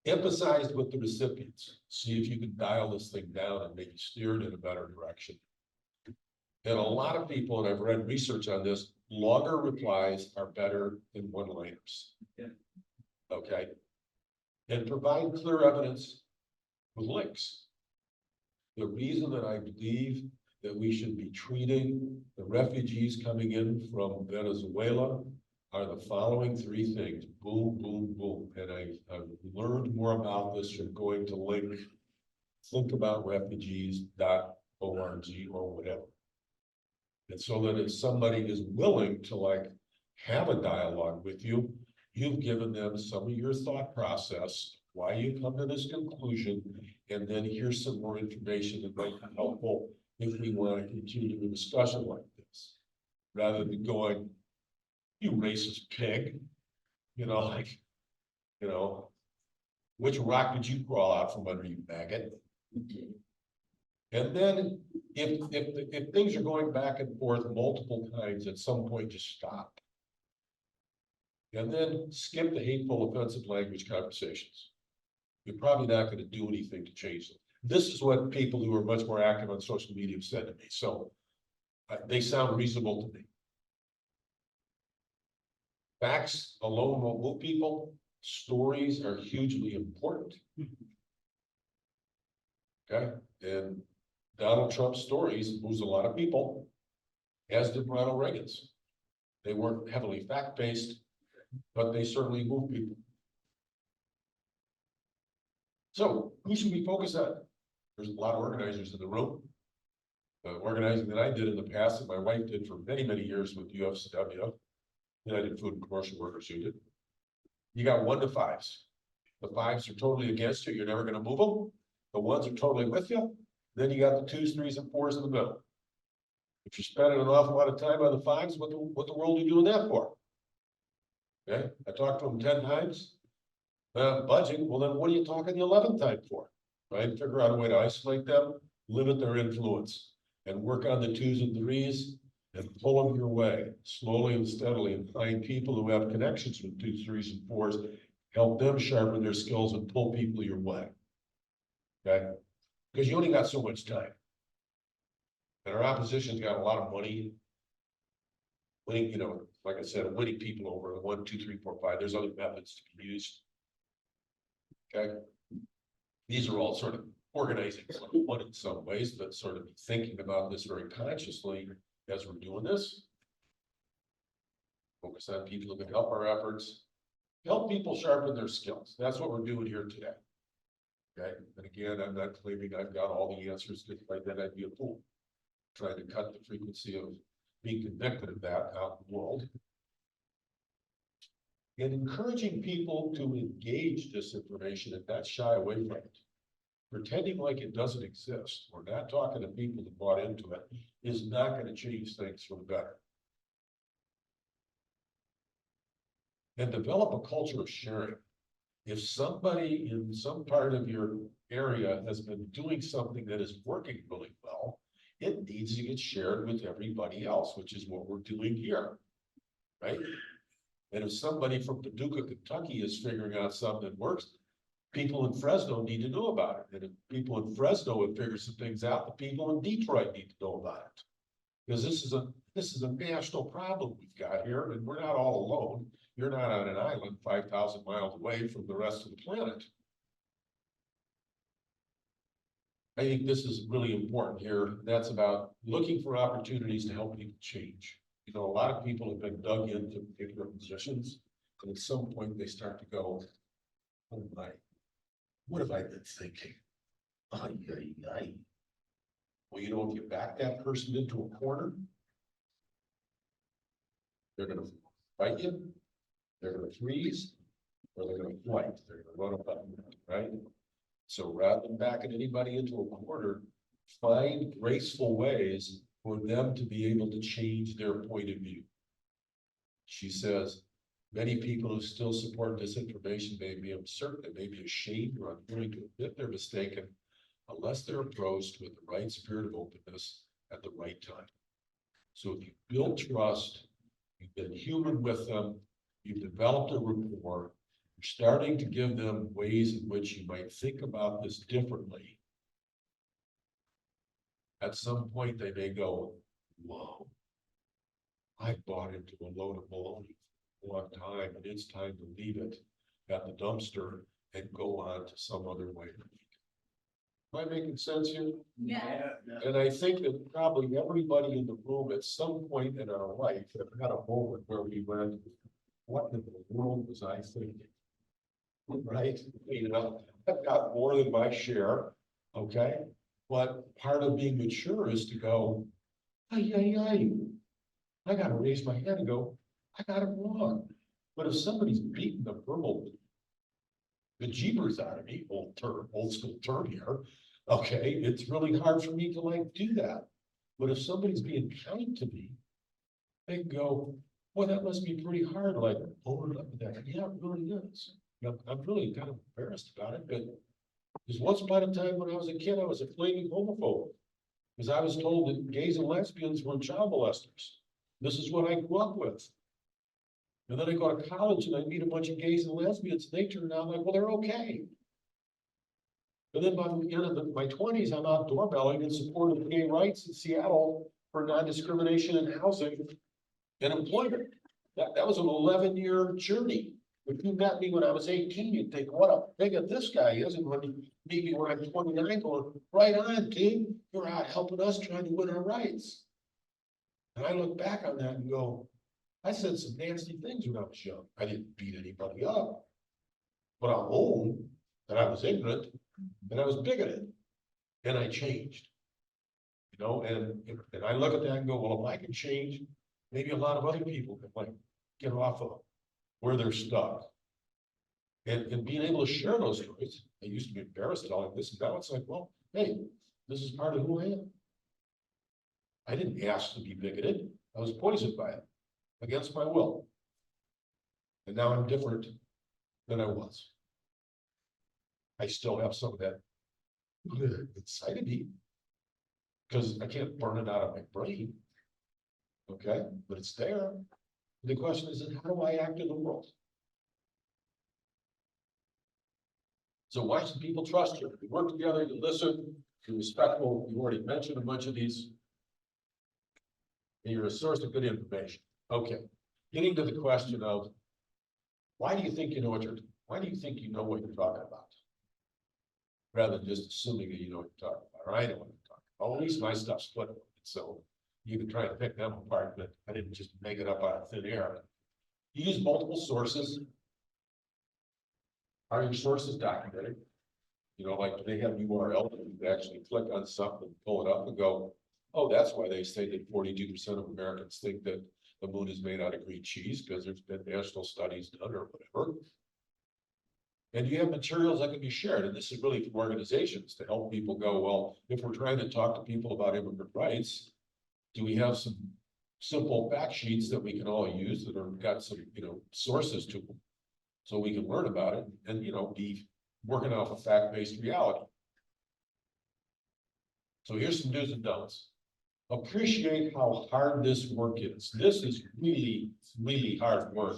Emphasize with the recipients. See if you can dial this thing down and maybe steer it in a better direction. And a lot of people, and I've read research on this, longer replies are better than one-liners. Okay. And provide clear evidence with links. The reason that I believe that we should be treating the refugees coming in from Venezuela are the following three things. Boom, boom, boom. And I've learned more about this from going to link thinkaboutrefugees.org or whatever. And so that if somebody is willing to like have a dialogue with you, you've given them some of your thought process, why you come to this conclusion, and then here's some more information that might be helpful if we want to continue a discussion like this, rather than going, you racist pig, which rock did you crawl out from under, you maggot? And then if things are going back and forth multiple times, at some point just stop. And then skip the hateful, offensive language conversations. You're probably not going to do anything to change them. This is what people who are much more active on social media have said to me, so they sound reasonable to me. Facts alone won't move people. Stories are hugely important. Okay, and Donald Trump's stories moves a lot of people, as did Ronald Reagan's. They weren't heavily fact-based, but they certainly move people. So who should we focus on? There's a lot of organizers in the room. The organizing that I did in the past, and my wife did for many, many years with UFCW, United Food and Commercial Workers Union. You got 1 to 5s. The 5s are totally against you. You're never going to move them. The 1s are totally with you. Then you got the 2s, 3s, and 4s in the middle. If you're spending an awful lot of time on the 5s, what the world are you doing that for? Okay, I talked to them 10 times. Budging, well then what are you talking the 11th time for? Right, figure out a way to isolate them, limit their influence, and work on the 2s and 3s, and pull them your way, slowly and steadily, and find people who have connections with 2s, 3s, and 4s, help them sharpen their skills and pull people your way. Okay, because you only got so much time. And our opposition's got a lot of money. Winning, you know, like I said, winning people over 1, 2, 3, 4, 5. There's other methods to be used. Okay. These are all sort of organizing one in some ways, but sort of thinking about this very consciously as we're doing this. Focus on people who can help our efforts, help people sharpen their skills. That's what we're doing here today. Okay, and again, I'm not claiming I've got all the answers, because by then I'd be a fool. Trying to cut the frequency of being convicted of that out in the world. And encouraging people to engage disinformation and not shy away from it. Pretending like it doesn't exist, or not talking to people that bought into it, is not going to change things for the better. And develop a culture of sharing. If somebody in some part of your area has been doing something that is working really well, it needs to get shared with everybody else, which is what we're doing here, right? And if somebody from Paducah, Kentucky is figuring out something that works, people in Fresno need to know about it. And if people in Fresno have figured some things out, the people in Detroit need to know about it. Because this is a national problem we've got here, and we're not all alone. You're not on an island 5,000 miles away from the rest of the planet. I think this is really important here. That's about looking for opportunities to help people change. You know, a lot of people have been dug into particular positions, and at some point they start to go, oh my, what have I been thinking? Ay, ay, ay. Well, you know, if you back that person into a corner, they're going to fight you, they're going to freeze, or they're going to flight, they're going to run up, right? So rather than backing anybody into a corner, find graceful ways for them to be able to change their point of view. She says, many people who still support disinformation may be uncertain, they may be ashamed or unwilling to admit they're mistaken unless they're approached with the right spirit of openness at the right time. So if you build trust, you've been human with them, you've developed a rapport, you're starting to give them ways in which you might think about this differently. At some point they may go, whoa, I bought into a load of baloney for a long time, and it's time to leave it at the dumpster and go on to some other way. Am I making sense here? Yeah. And I think that probably everybody in the room at some point in our life have had a moment where we went, what in the world was I thinking? Right? You know, I've got more than my share, okay? But part of being mature is to go, ay, ay, ay. I gotta raise my hand and go, I got it wrong. But if somebody's beating the verbal bejeebers out of me, old school term here, okay, it's really hard for me to like do that. But if somebody's being kind to me, they can go, well, that must be pretty hard, like, own up to that. Yeah, it really is. I'm really kind of embarrassed about it, but because once upon a time when I was a kid, I was a flaming homophobe. Because I was told that gays and lesbians were child molesters. This is what I grew up with. And then I go to college and I meet a bunch of gays and lesbians, and they turn out like, well, they're okay. And then by the end of my twenties, I'm out doorbelling in support of gay rights in Seattle for non-discrimination in housing and employment. That was an 11-year journey. If you met me when I was 18, you'd think, what a bigot this guy is. And when you meet me when I'm 29, going, right on, King, you're out helping us trying to win our rights. And I look back on that and go, I said some nasty things when I was young. I didn't beat anybody up. But I'll own that I was ignorant and I was bigoted. And I changed. You know, and I look at that and go, well, if I can change, maybe a lot of other people can like get off of where they're stuck. And being able to share those stories. I used to be embarrassed at all of this, and now it's like, well, hey, this is part of who I am. I didn't ask to be bigoted. I was poisoned by it against my will. And now I'm different than I was. I still have some of that inside of me because I can't burn it out of my brain. Okay, but it's there. The question is, how do I act in the world? So why should people trust you? We work together, you listen, you're respectful. You already mentioned a bunch of these. And you're a source of good information. Okay, getting to the question of why do you think you know what you're talking about? Rather than just assuming that you know what you're talking about, or I know what you're talking about. Well, at least my stuff's split. So you can try to pick them apart, but I didn't just make it up out of thin air. You use multiple sources. Are your sources documented? You know, like, do they have URL that you can actually click on something, pull it up and go, oh, that's why they say that 42% of Americans think that the moon is made out of green cheese, because there's been national studies done or whatever. And you have materials that can be shared. And this is really for organizations to help people go, well, if we're trying to talk to people about immigrant rights, do we have some simple fact sheets that we can all use that have got some, you know, sources to them? So we can learn about it and, you know, be working off a fact-based reality. So here's some do's and don'ts. Appreciate how hard this work is. This is really, really hard work.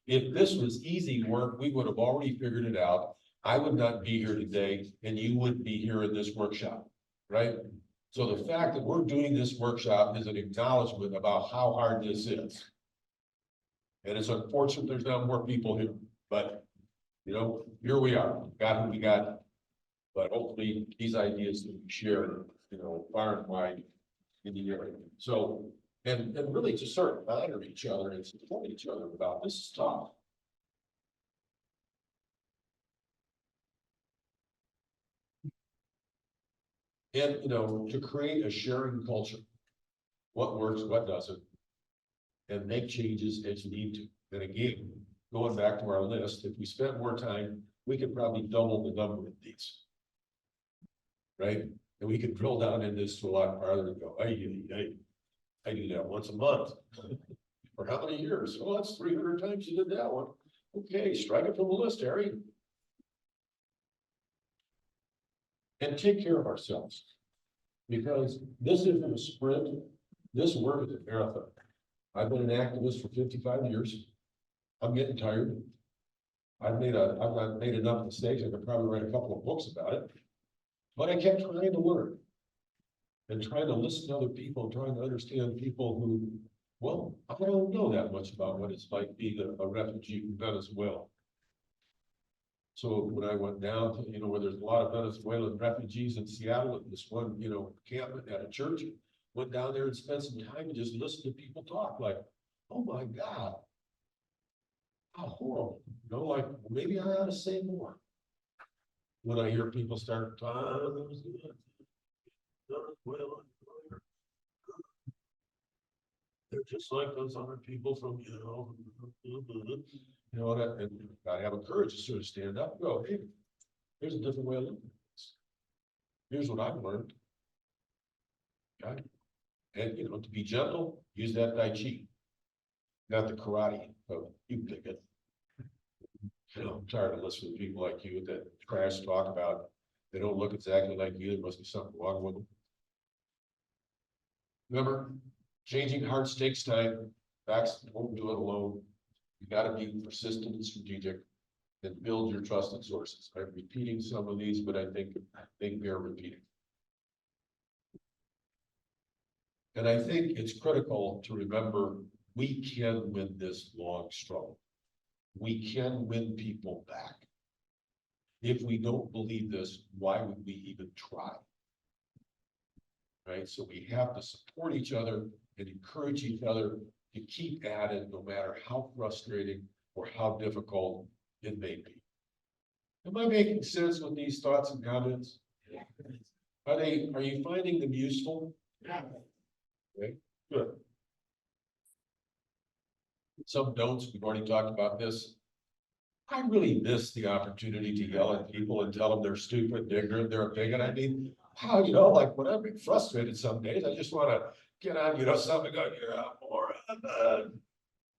If this was easy work, we would have already figured it out. I would not be here today and you wouldn't be here in this workshop, right? So the fact that we're doing this workshop is an acknowledgement about how hard this is. And it's unfortunate there's not more people here, but you know, here we are, got who we got. But hopefully these ideas will be shared, you know, far and wide in the area. So, and really to sort of honor each other and support each other about this is tough. And, you know, to create a sharing culture, what works, what doesn't, and make changes as you need to. And again, going back to our list, if we spent more time, we could probably double the number of these. Right? And we could drill down in this to a lot farther and go, I do that once a month. For how many years? Oh, that's 300 times you did that one. Okay, strike it from the list, Harry. And take care of ourselves. Because this isn't a sprint. This work is a marathon. I've been an activist for 55 years. I'm getting tired. I've made enough mistakes. I could probably write a couple of books about it. But I kept trying to learn. And trying to listen to other people, and trying to understand people who, well, I don't know that much about what it's like being a refugee from Venezuela. So when I went down to, you know, where there's a lot of Venezuelan refugees in Seattle, at this one, you know, campment at a church, went down there and spent some time and just listened to people talk like, oh my God, how horrible. You know, like maybe I ought to say more. When I hear people start talking, they're just like those other people from, and I have a courage to sort of stand up and go, hey, here's a different way of looking at this. Here's what I've learned. Okay. And, you know, to be gentle, use that Tai Chi, not the karate of you pick it. You know, I'm tired of listening to people like you that trash talk about, they don't look exactly like you, there must be something wrong with them. Remember, changing hearts takes time. Facts won't do it alone. You gotta be persistent and strategic and build your trusted sources. I'm repeating some of these, but I think they're repeating. And I think it's critical to remember we can win this long struggle. We can win people back. If we don't believe this, why would we even try? Right, so we have to support each other and encourage each other to keep at it, no matter how frustrating or how difficult it may be. Am I making sense with these thoughts and comments? Are you finding them useful? Okay, good. Some don'ts, we've already talked about this. I really miss the opportunity to yell at people and tell them they're stupid, ignorant, they're a bigot. I mean, how, you know, like when I'm frustrated some days, I just want to get on, you know, something, go, you're a moron.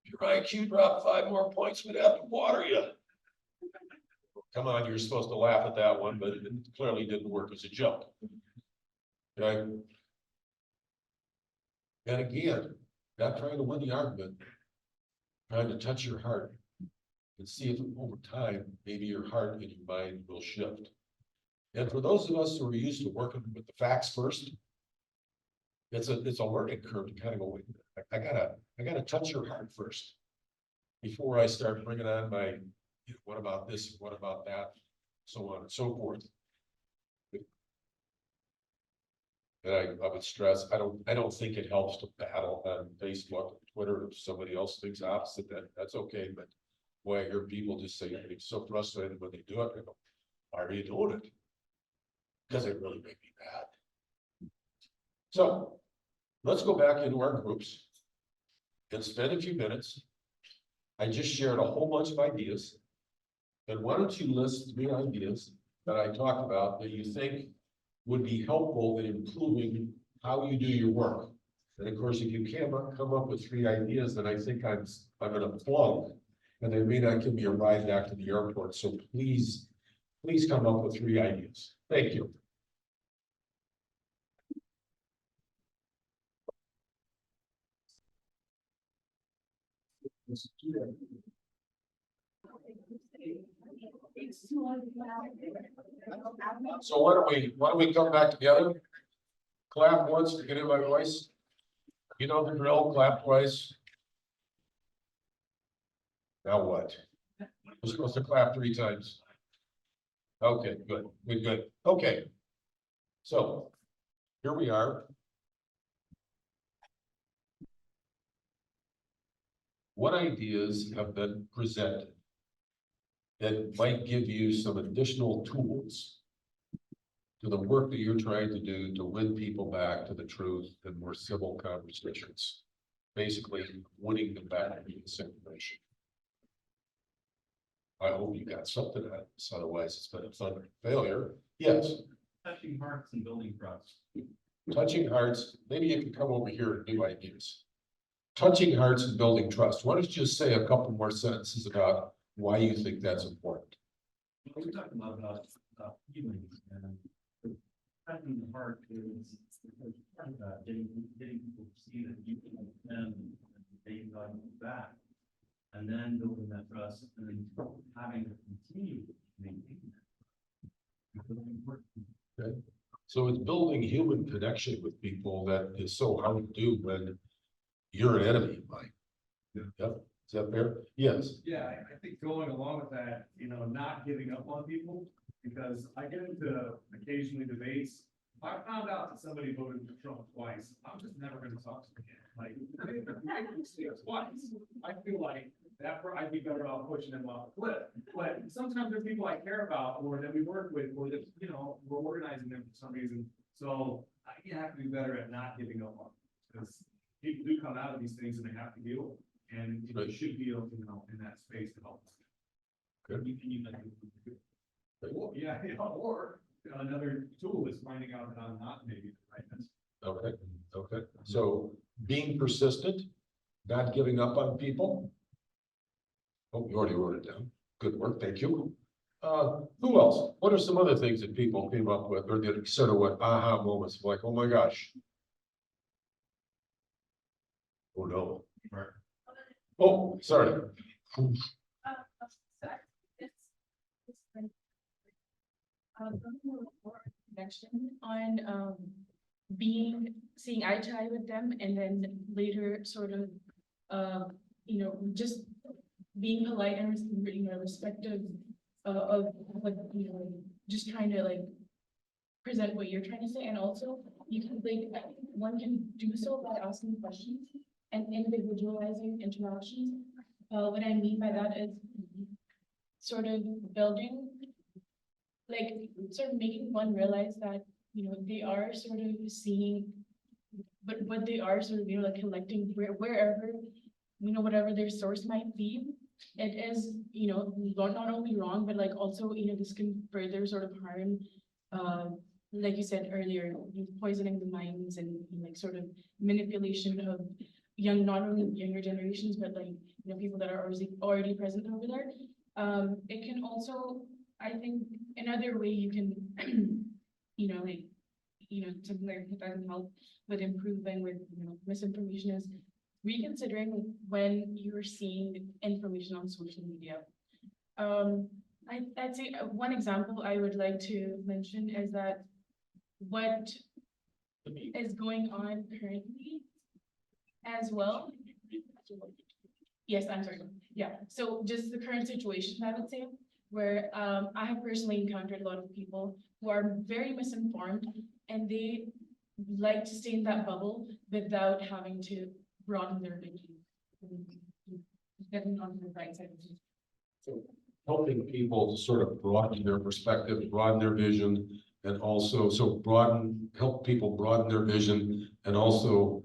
If your IQ dropped 5 more points, we'd have to water you. Come on, you're supposed to laugh at that one, but it clearly didn't work as a joke. Okay. And again, not trying to win the argument, trying to touch your heart and see if over time, maybe your heart and your mind will shift. And for those of us who are used to working with the facts first, it's a learning curve to kind of go, wait, I gotta touch your heart first before I start bringing on my, you know, what about this, what about that, so on and so forth. And I would stress, I don't think it helps to battle on Facebook, Twitter, if somebody else thinks opposite, that's okay, but boy, I hear people just say, I'm so frustrated when they do it. I go, why are you doing it? Because it really made me mad. So let's go back into our groups and spend a few minutes. I just shared a whole bunch of ideas. And why don't you list 3 ideas that I talked about that you think would be helpful in improving how you do your work. And of course, if you can't come up with 3 ideas, then I think I'm gonna plug, and they may not give me a ride back to the airport. So please come up with 3 ideas. Thank you. So why don't we come back together? Clap once to get in my voice. You know the drill, clap twice. Now what? We're supposed to clap 3 times. Okay, good, good. Okay. So here we are. What ideas have been presented that might give you some additional tools to the work that you're trying to do to win people back to the truth and more civil conversations? Basically, winning them back to disinformation. I hope you got something out of this, otherwise it's been a thunder failure. Yes. Touching hearts and building trust. Touching hearts, maybe you can come over here and do ideas. Touching hearts and building trust. Why don't you just say a couple more sentences about why you think that's important? We talked about feelings and touching the heart is getting people to see that you can them and they value back. And then building that trust and then having to continue to maintain that. Okay. So it's building human connection with people that is so hard to do when you're an enemy of mine. Yep. Is that fair? Yes. Yeah, I think going along with that, you know, not giving up on people, because I get into occasionally debates. If I found out that somebody voted for Trump twice, I'm just never gonna talk to them again. Like, I can see it twice. I feel like that I'd be better off pushing them off the cliff. But sometimes there's people I care about or that we work with, or that, you know, we're organizing them for some reason. So you have to be better at not giving up on them, because people do come out of these things and they have to deal. And you know, you should be able to, you know, in that space to help us. Good. Yeah, you know, or another tool is finding out that I'm not maybe the right person. Okay. Okay. So being persistent, not giving up on people. Oh, you already wrote it down. Good work. Thank you. Who else? What are some other things that people came up with or that sort of what aha moments like, oh my gosh. Oh, no. Oh, sorry. Connection on, seeing eye to eye with them, and then later sort of, just being polite and, respectful of what, just trying to like present what you're trying to say, and also you can like, I think one can do so by asking questions and individualizing interactions. What I mean by that is sort of building, like, sort of making one realize that, they are sort of seeing, but what they are sort of, like collecting wherever, whatever their source might be, it is, not only wrong, but like also, this can further sort of harm, like you said earlier, poisoning the minds and like sort of manipulation of not only younger generations, but like, people that are already present over there. It can also, I think, another way you can, something that can help with improving with, misinformation is reconsidering when you're seeing information on social media. I'd say one example I would like to mention is that what is going on currently as well. Yes, I'm sorry. Yeah, so just the current situation, I would say, where I have personally encountered a lot of people who are very misinformed, and they like to stay in that bubble without having to broaden their vision. Getting on the right side of it. So helping people to sort of broaden their perspective, broaden their vision, and also help people broaden their vision, and also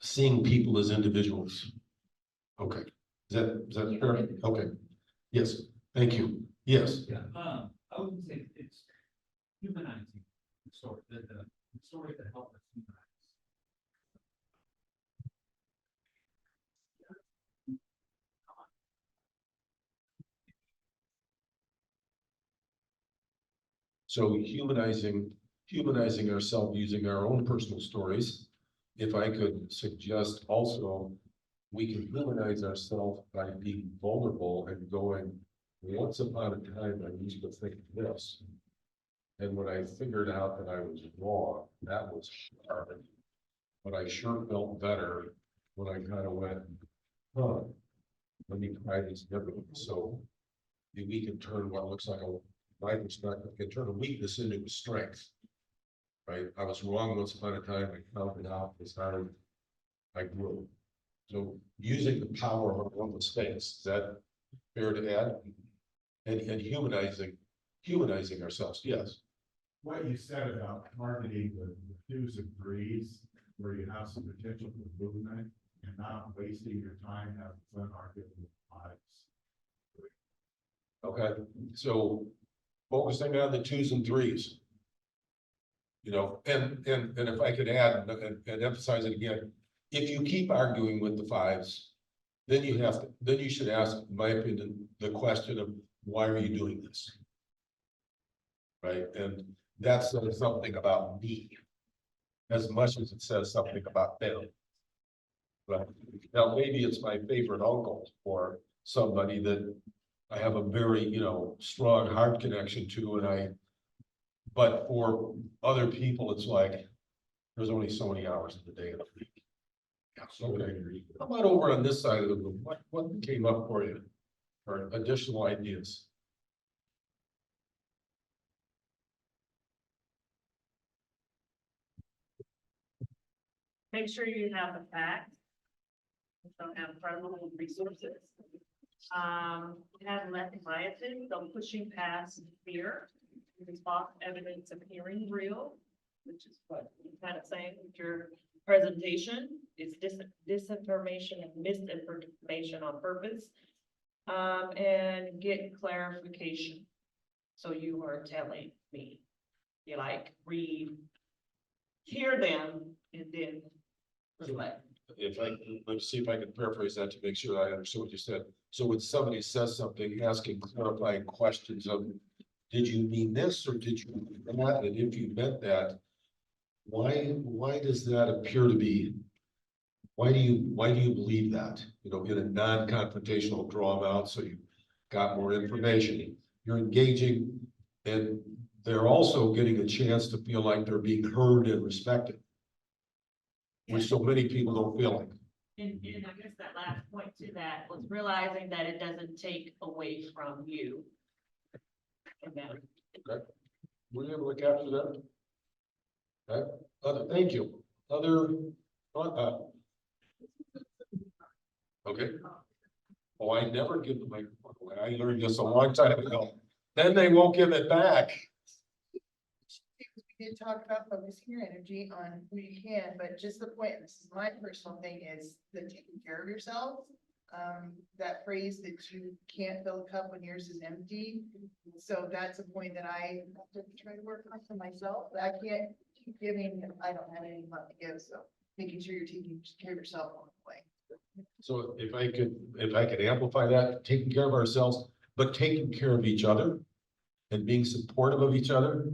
seeing people as individuals. Okay, is that fair? Okay, yes, thank you, yes. Yeah, I would say it's humanizing the story, the story that helps us humanize. So humanizing ourselves using our own personal stories. If I could suggest also, we can humanize ourselves by being vulnerable and going, once upon a time, I used to think this. And when I figured out that I was wrong, that was hard. But I sure felt better when I kind of went, huh, let me try this differently. So we can turn what looks like my perspective can turn a weakness into a strength. Right? I was wrong once upon a time, I found it out, it's hard, I grew. So using the power of one mistakes, is that fair to add? And humanizing ourselves, yes. What you said about targeting the twos and threes, where you have some potential for movement and not wasting your time having fun arguing with fives. Okay, so focusing on the twos and threes. And if I could add and emphasize it again, if you keep arguing with the fives, then you should ask, in my opinion, the question of why are you doing this? Right, and that says something about me as much as it says something about them. But now maybe it's my favorite uncle or somebody that I have a very, strong heart connection to, but for other people, it's like, there's only so many hours in the day of the week. Okay, how about over on this side of the room, what came up for you, or additional ideas? Make sure you have the facts. Don't have credible resources. Have less biases, so pushing past fear. Response evidence appearing real, which is what you kind of saying with your presentation, is disinformation and misinformation on purpose. And get clarification. So you are telling me, you hear them and then reflect. Let's see if I can paraphrase that to make sure I understood what you said. So when somebody says something, asking clarifying questions of, did you mean this or did you mean that? And if you meant that, why does that appear to be why do you believe that? You know, in a non-confrontational, draw them out, so you got more information. You're engaging, and they're also getting a chance to feel like they're being heard and respected, which so many people don't feel like. And I guess that last point to that was realizing that it doesn't take away from you. And then, Were you able to capture that? Okay, thank you. Other, okay. Oh, I never give the microphone away. I learned this a long time ago. Then they won't give it back. We did talk about focusing your energy on who you can, but just the point, this is my personal thing, is the taking care of yourself. That phrase that you can't fill a cup when yours is empty. So that's a point that I have to try to work on for myself. I can't keep giving if I don't have any left to give, so making sure you're taking care of yourself along the way. So if I could amplify that, taking care of ourselves, but taking care of each other and being supportive of each other.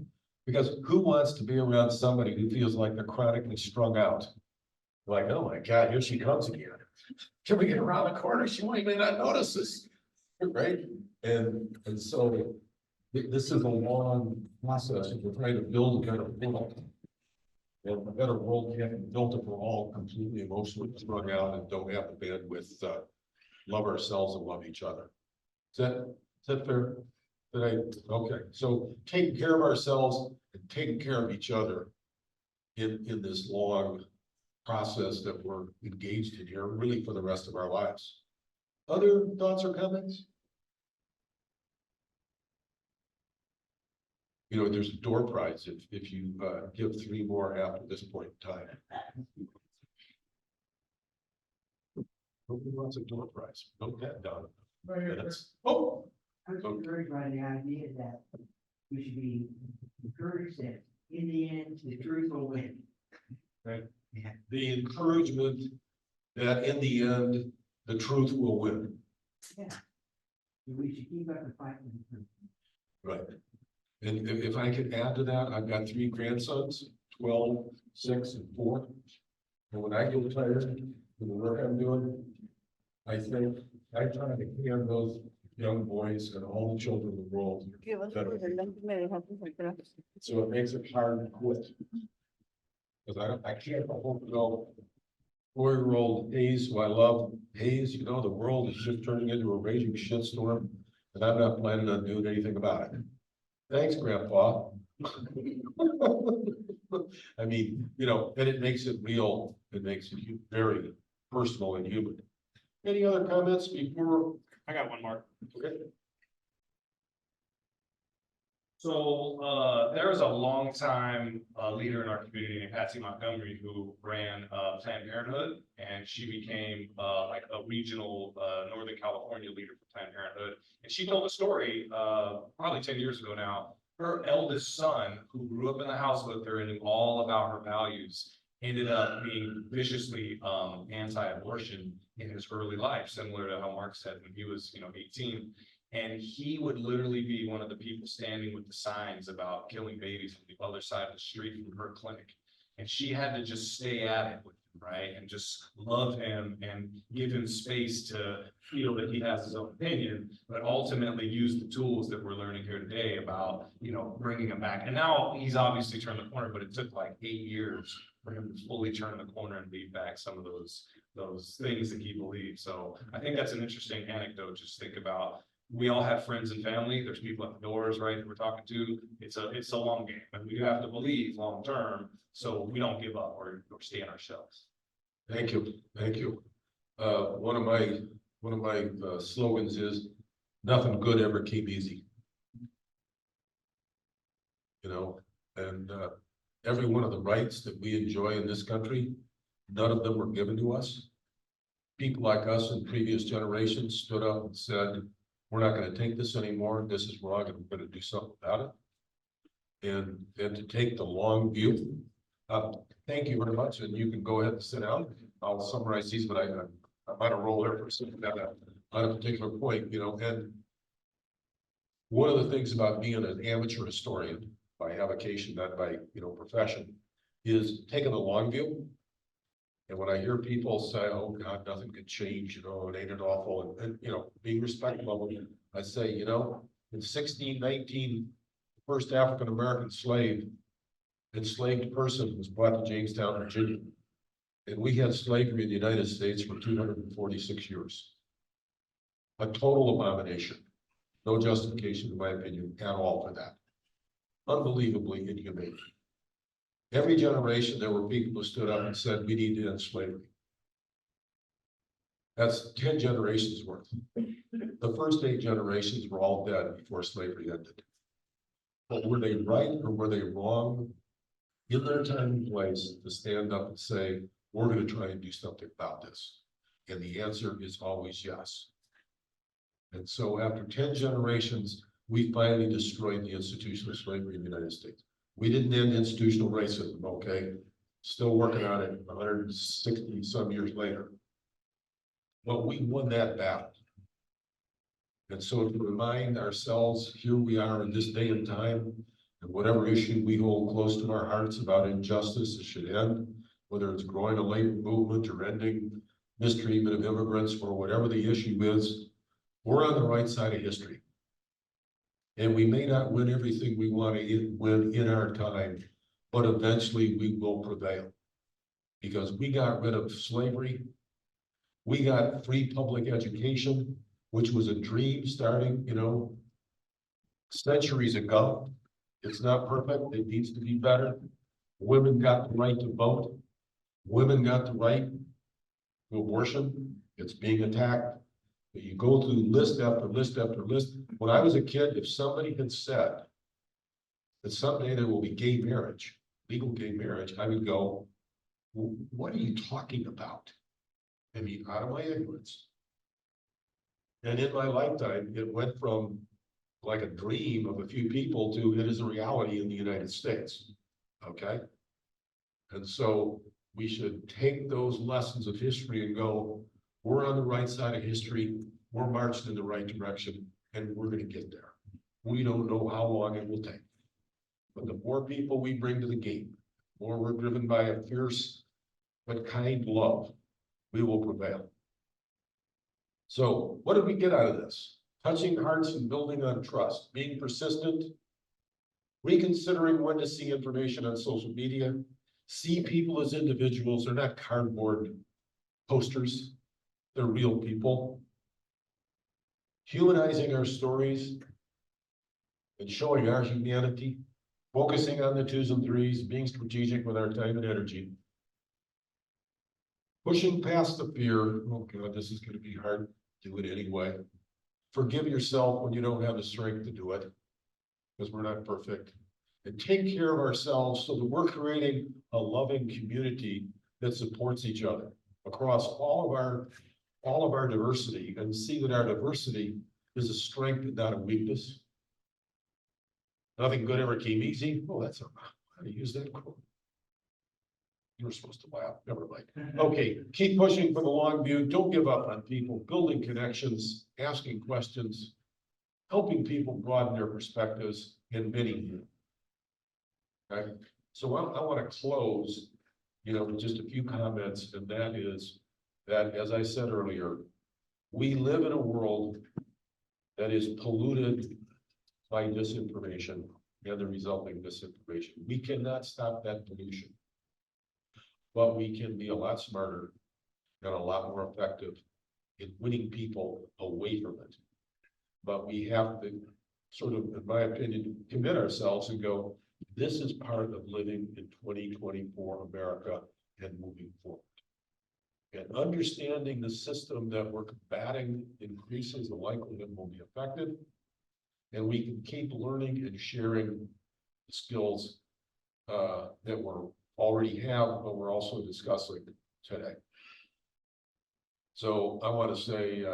Because who wants to be around somebody who feels like they're chronically strung out? Like, oh my God, here she comes again. Can we get around the corner? She may not notice us, right? And so this is a long process. We're trying to build a better world. And a better world can't be built if we're all completely emotionally strung out and don't have the bandwidth to love ourselves and love each other. Is that fair? Okay, so taking care of ourselves and taking care of each other in this long process that we're engaged in here, really for the rest of our lives. Other thoughts or comments? You know, there's a door prize if you give 3 more after this point in time. Nobody wants a door prize. Note that down. Oh. I was encouraged by the idea that we should be encouraged that in the end, the truth will win. Right. Yeah. The encouragement that in the end, the truth will win. Yeah. We should keep up the fight. Right. And if I could add to that, I've got 3 grandsons, 12, 6, and 4. And when I get tired of the work I'm doing, I think I try to care those young boys and all the children in the world. So it makes it hard to quit. Because I can't hope to go 4-year-old Hayes, who I love. Hayes, you know, the world is just turning into a raging shitstorm, and I'm not planning on doing anything about it. Thanks, Grandpa. I mean, you know, and it makes it real. It makes it very personal and human. Any other comments before? I got one more. Okay. So, there was a longtime leader in our community named Patsy Montgomery who ran Planned Parenthood, and she became like a regional Northern California leader for Planned Parenthood. And she told a story probably 10 years ago now. Her eldest son, who grew up in the house with her and knew all about her values, ended up being viciously anti-abortion in his early life, similar to how Mark said when he was, 18. And he would literally be one of the people standing with the signs about killing babies from the other side of the street from her clinic. And she had to just stay at it with him, right? And just love him and give him space to feel that he has his own opinion, but ultimately use the tools that we're learning here today about, bringing him back. And now he's obviously turned the corner, but it took like 8 years for him to fully turn the corner and lead back some of those things that he believed. So I think that's an interesting anecdote. Just think about, we all have friends and family. There's people at the doors, right, that we're talking to. It's a long game, and we have to believe long term, so we don't give up or stay in our shells. Thank you, thank you. One of my slogans is, nothing good ever came easy. And every one of the rights that we enjoy in this country, none of them were given to us. People like us in previous generations stood up and said, we're not going to take this anymore. This is wrong, and we're going to do something about it. And to take the long view. Thank you very much, and you can go ahead and sit down. I'll summarize these, but I might have rolled there for a second on a particular point, and one of the things about being an amateur historian by avocation, not by profession, is taking the long view And when I hear people say, oh God, nothing could change, you know, it ain't it awful, and, you know, being respectful of them, I say, you know, in 1619, first African-American enslaved person was brought to Jamestown, Virginia. And we had slavery in the United States for 246 years. A total abomination. No justification, in my opinion, at all for that. Unbelievably inhumane. Every generation, there were people who stood up and said, we need to end slavery. That's 10 generations worth. The first 8 generations were all dead before slavery ended. But were they right or were they wrong in their time and place to stand up and say, we're going to try and do something about this? And the answer is always yes. And so after 10 generations, we finally destroyed the institution of slavery in the United States. We didn't end institutional racism, okay? Still working on it 160 some years later. But we won that battle. And so to remind ourselves, here we are in this day and time, and whatever issue we hold close to our hearts about injustice, it should end, whether it's growing a labor movement or ending mistreatment of immigrants or whatever the issue is, we're on the right side of history. And we may not win everything we want to win in our time, but eventually we will prevail. Because we got rid of slavery. We got free public education, which was a dream starting, you know, centuries ago. It's not perfect. It needs to be better. Women got the right to vote. Women got the right to abortion. It's being attacked. But you go through list after list after list. When I was a kid, if somebody had said that someday there will be gay marriage, legal gay marriage, I would go, well, what are you talking about? I mean, out of my ignorance. And in my lifetime, it went from like a dream of a few people to it is a reality in the United States. Okay. And so we should take those lessons of history and go, we're on the right side of history. We're marching in the right direction, and we're going to get there. We don't know how long it will take. But the more people we bring to the game, the more we're driven by a fierce but kind love, we will prevail. So what did we get out of this? Touching hearts and building on trust, being persistent, reconsidering when to see information on social media, see people as individuals. They're not cardboard posters. They're real people. Humanizing our stories and showing our humanity, focusing on the 2s and 3s, being strategic with our time and energy. Pushing past the fear, oh God, this is going to be hard, do it anyway. Forgive yourself when you don't have the strength to do it, because we're not perfect. And take care of ourselves so that we're creating a loving community that supports each other across all of our diversity, and see that our diversity is a strength and not a weakness. Nothing good ever came easy. Oh, that's how to use that quote. You were supposed to laugh, never mind. Okay, keep pushing for the long view. Don't give up on people, building connections, asking questions, helping people broaden their perspectives, and winning you. Okay, so I want to close, you know, with just a few comments, and that is that, as I said earlier, we live in a world that is polluted by disinformation and the resulting disinformation. We cannot stop that pollution, but we can be a lot smarter and a lot more effective in winning people away from it. But we have to sort of, in my opinion, commit ourselves and go, this is part of living in 2024 America and moving forward. And understanding the system that we're combating increases the likelihood we'll be effective. And we can keep learning and sharing the skills that we already have, but we're also discussing today. So I want to say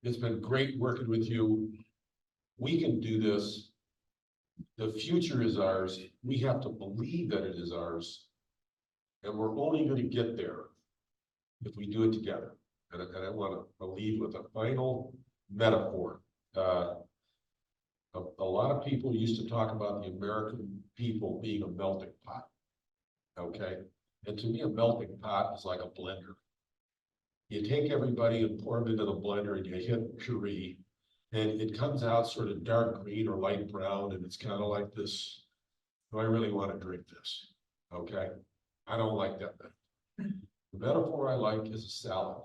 it's been great working with you. We can do this. The future is ours. We have to believe that it is ours. And we're only going to get there if we do it together. And I want to leave with a final metaphor. A lot of people used to talk about the American people being a melting pot. Okay. And to me, a melting pot is like a blender. You take everybody and pour them into the blender and you hit puree. And it comes out sort of dark green or light brown, and it's kind of like this. Do I really want to drink this? Okay, I don't like that. The metaphor I like is a salad,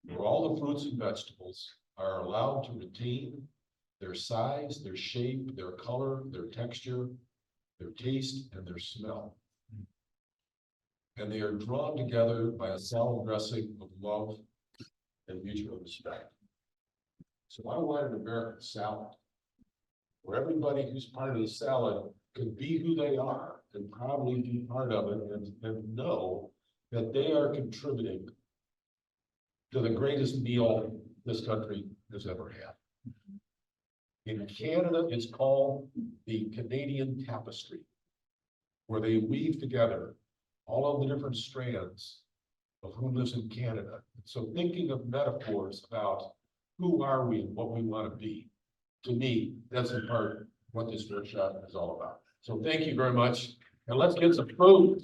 where all the fruits and vegetables are allowed to retain their size, their shape, their color, their texture, their taste, and their smell. And they are drawn together by a salad dressing of love and mutual respect. So I want an American salad, where everybody who's part of the salad could be who they are and probably be part of it and know that they are contributing to the greatest meal this country has ever had. In Canada, it's called the Canadian tapestry, where they weave together all of the different strands of who lives in Canada. So thinking of metaphors about who are we and what we want to be, to me, that's in part what this workshop is all about. So thank you very much, and let's get some food.